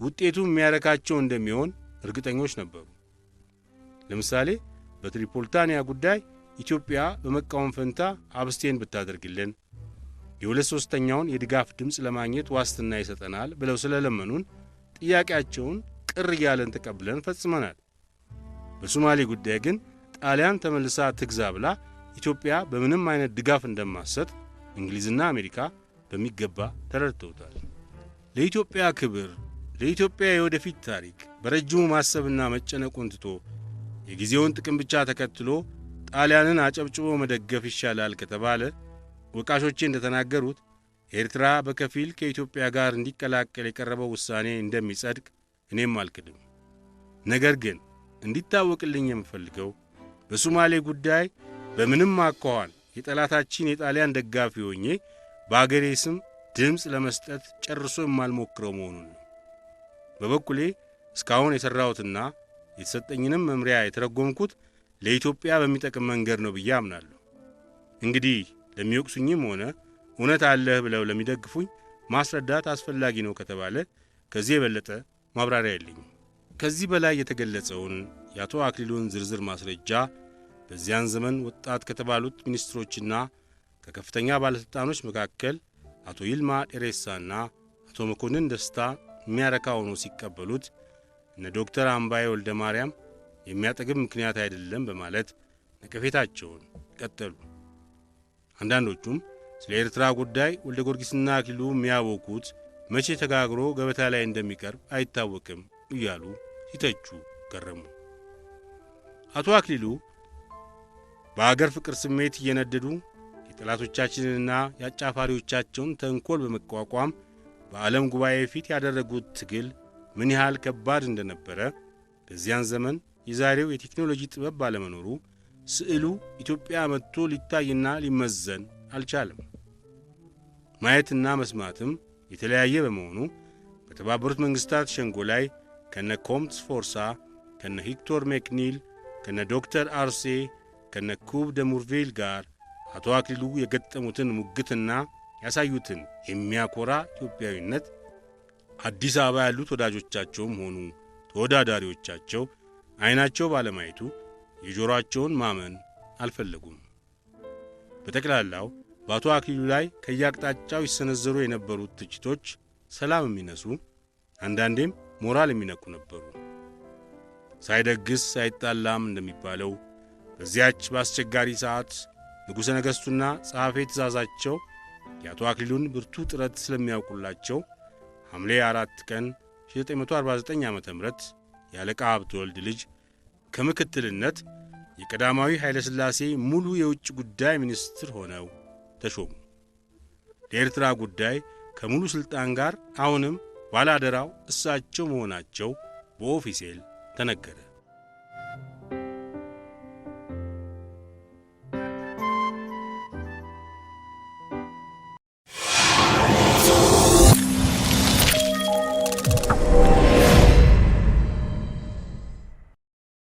ውጤቱ የሚያረካቸው እንደሚሆን እርግጠኞች ነበሩ። ለምሳሌ በትሪፖሊታንያ ጉዳይ ኢትዮጵያ በመቃወም ፈንታ አብስቴን ብታደርግልን የ2/3 የድጋፍ ድምፅ ለማግኘት ዋስትና ይሰጠናል ብለው ስለለመኑን ጥያቄያቸውን ቅር እያለን ተቀብለን ፈጽመናል። በሶማሌ ጉዳይ ግን ጣሊያን ተመልሳ ትግዛ ብላ ኢትዮጵያ በምንም አይነት ድጋፍ እንደማትሰጥ እንግሊዝና አሜሪካ በሚገባ ተረድተውታል። ለኢትዮጵያ ክብር፣ ለኢትዮጵያ የወደፊት ታሪክ በረጅሙ ማሰብና መጨነቁን ትቶ የጊዜውን ጥቅም ብቻ ተከትሎ ጣሊያንን አጨብጭቦ መደገፍ ይሻላል ከተባለ ወቃሾቼ እንደተናገሩት ኤርትራ በከፊል ከኢትዮጵያ ጋር እንዲቀላቀል የቀረበው ውሳኔ እንደሚጸድቅ እኔም አልክድም። ነገር ግን እንዲታወቅልኝ የምፈልገው በሶማሌ ጉዳይ በምንም አኳኋን የጠላታችን የጣሊያን ደጋፊ ሆኜ በአገሬ ስም ድምፅ ለመስጠት ጨርሶ የማልሞክረው መሆኑን ነው። በበኩሌ እስካሁን የሠራሁትና የተሰጠኝንም መምሪያ የተረጎምኩት ለኢትዮጵያ በሚጠቅም መንገድ ነው ብዬ አምናለሁ። እንግዲህ ለሚወቅሱኝም ሆነ እውነት አለህ ብለው ለሚደግፉኝ ማስረዳት አስፈላጊ ነው ከተባለ ከዚህ የበለጠ ማብራሪያ የለኝም። ከዚህ በላይ የተገለጸውን የአቶ አክሊሉን ዝርዝር ማስረጃ በዚያን ዘመን ወጣት ከተባሉት ሚኒስትሮችና ከከፍተኛ ባለሥልጣኖች መካከል አቶ ይልማ ዴሬሳና አቶ መኮንን ደስታ የሚያረካ ሆኖ ሲቀበሉት እነ ዶክተር አምባዬ ወልደ ማርያም የሚያጠግብ ምክንያት አይደለም በማለት ነቀፌታቸውን ቀጠሉ። አንዳንዶቹም ስለ ኤርትራ ጉዳይ ወልደ ጊዮርጊስና አክሊሉ የሚያወቁት መቼ ተጋግሮ ገበታ ላይ እንደሚቀርብ አይታወቅም እያሉ ሲተቹ ገረሙ። አቶ አክሊሉ በአገር ፍቅር ስሜት እየነደዱ የጠላቶቻችንንና የአጫፋሪዎቻቸውን ተንኮል በመቋቋም በዓለም ጉባኤ ፊት ያደረጉት ትግል ምን ያህል ከባድ እንደነበረ በዚያን ዘመን የዛሬው የቴክኖሎጂ ጥበብ ባለመኖሩ ስዕሉ ኢትዮጵያ መጥቶ ሊታይና ሊመዘን አልቻለም። ማየትና መስማትም የተለያየ በመሆኑ በተባበሩት መንግሥታት ሸንጎ ላይ ከነ ኮምት ፎርሳ፣ ከነ ሂክቶር ሜክኒል፣ ከነ ዶክተር አርሴ፣ ከነ ኩብ ደሙርቬል ጋር አቶ አክሊሉ የገጠሙትን ሙግትና ያሳዩትን የሚያኮራ ኢትዮጵያዊነት አዲስ አበባ ያሉት ወዳጆቻቸውም ሆኑ ተወዳዳሪዎቻቸው ዓይናቸው ባለማየቱ የጆሮአቸውን ማመን አልፈለጉም። በጠቅላላው በአቶ አክሊሉ ላይ ከያቅጣጫው ይሰነዘሩ የነበሩት ትችቶች ሰላም የሚነሱ አንዳንዴም ሞራል የሚነኩ ነበሩ። ሳይደግስ ሳይጣላም እንደሚባለው በዚያች በአስቸጋሪ ሰዓት ንጉሠ ነገሥቱና ጸሐፌ ትእዛዛቸው የአቶ አክሊሉን ብርቱ ጥረት ስለሚያውቁላቸው ሐምሌ 4 ቀን 1949 ዓ.ም የአለቃ ሀብተወልድ ልጅ ከምክትልነት የቀዳማዊ ኃይለ ሥላሴ ሙሉ የውጭ ጉዳይ ሚኒስትር ሆነው ተሾሙ። ለኤርትራ ጉዳይ ከሙሉ ሥልጣን ጋር አሁንም ባላደራው እሳቸው መሆናቸው በኦፊሴል ተነገረ።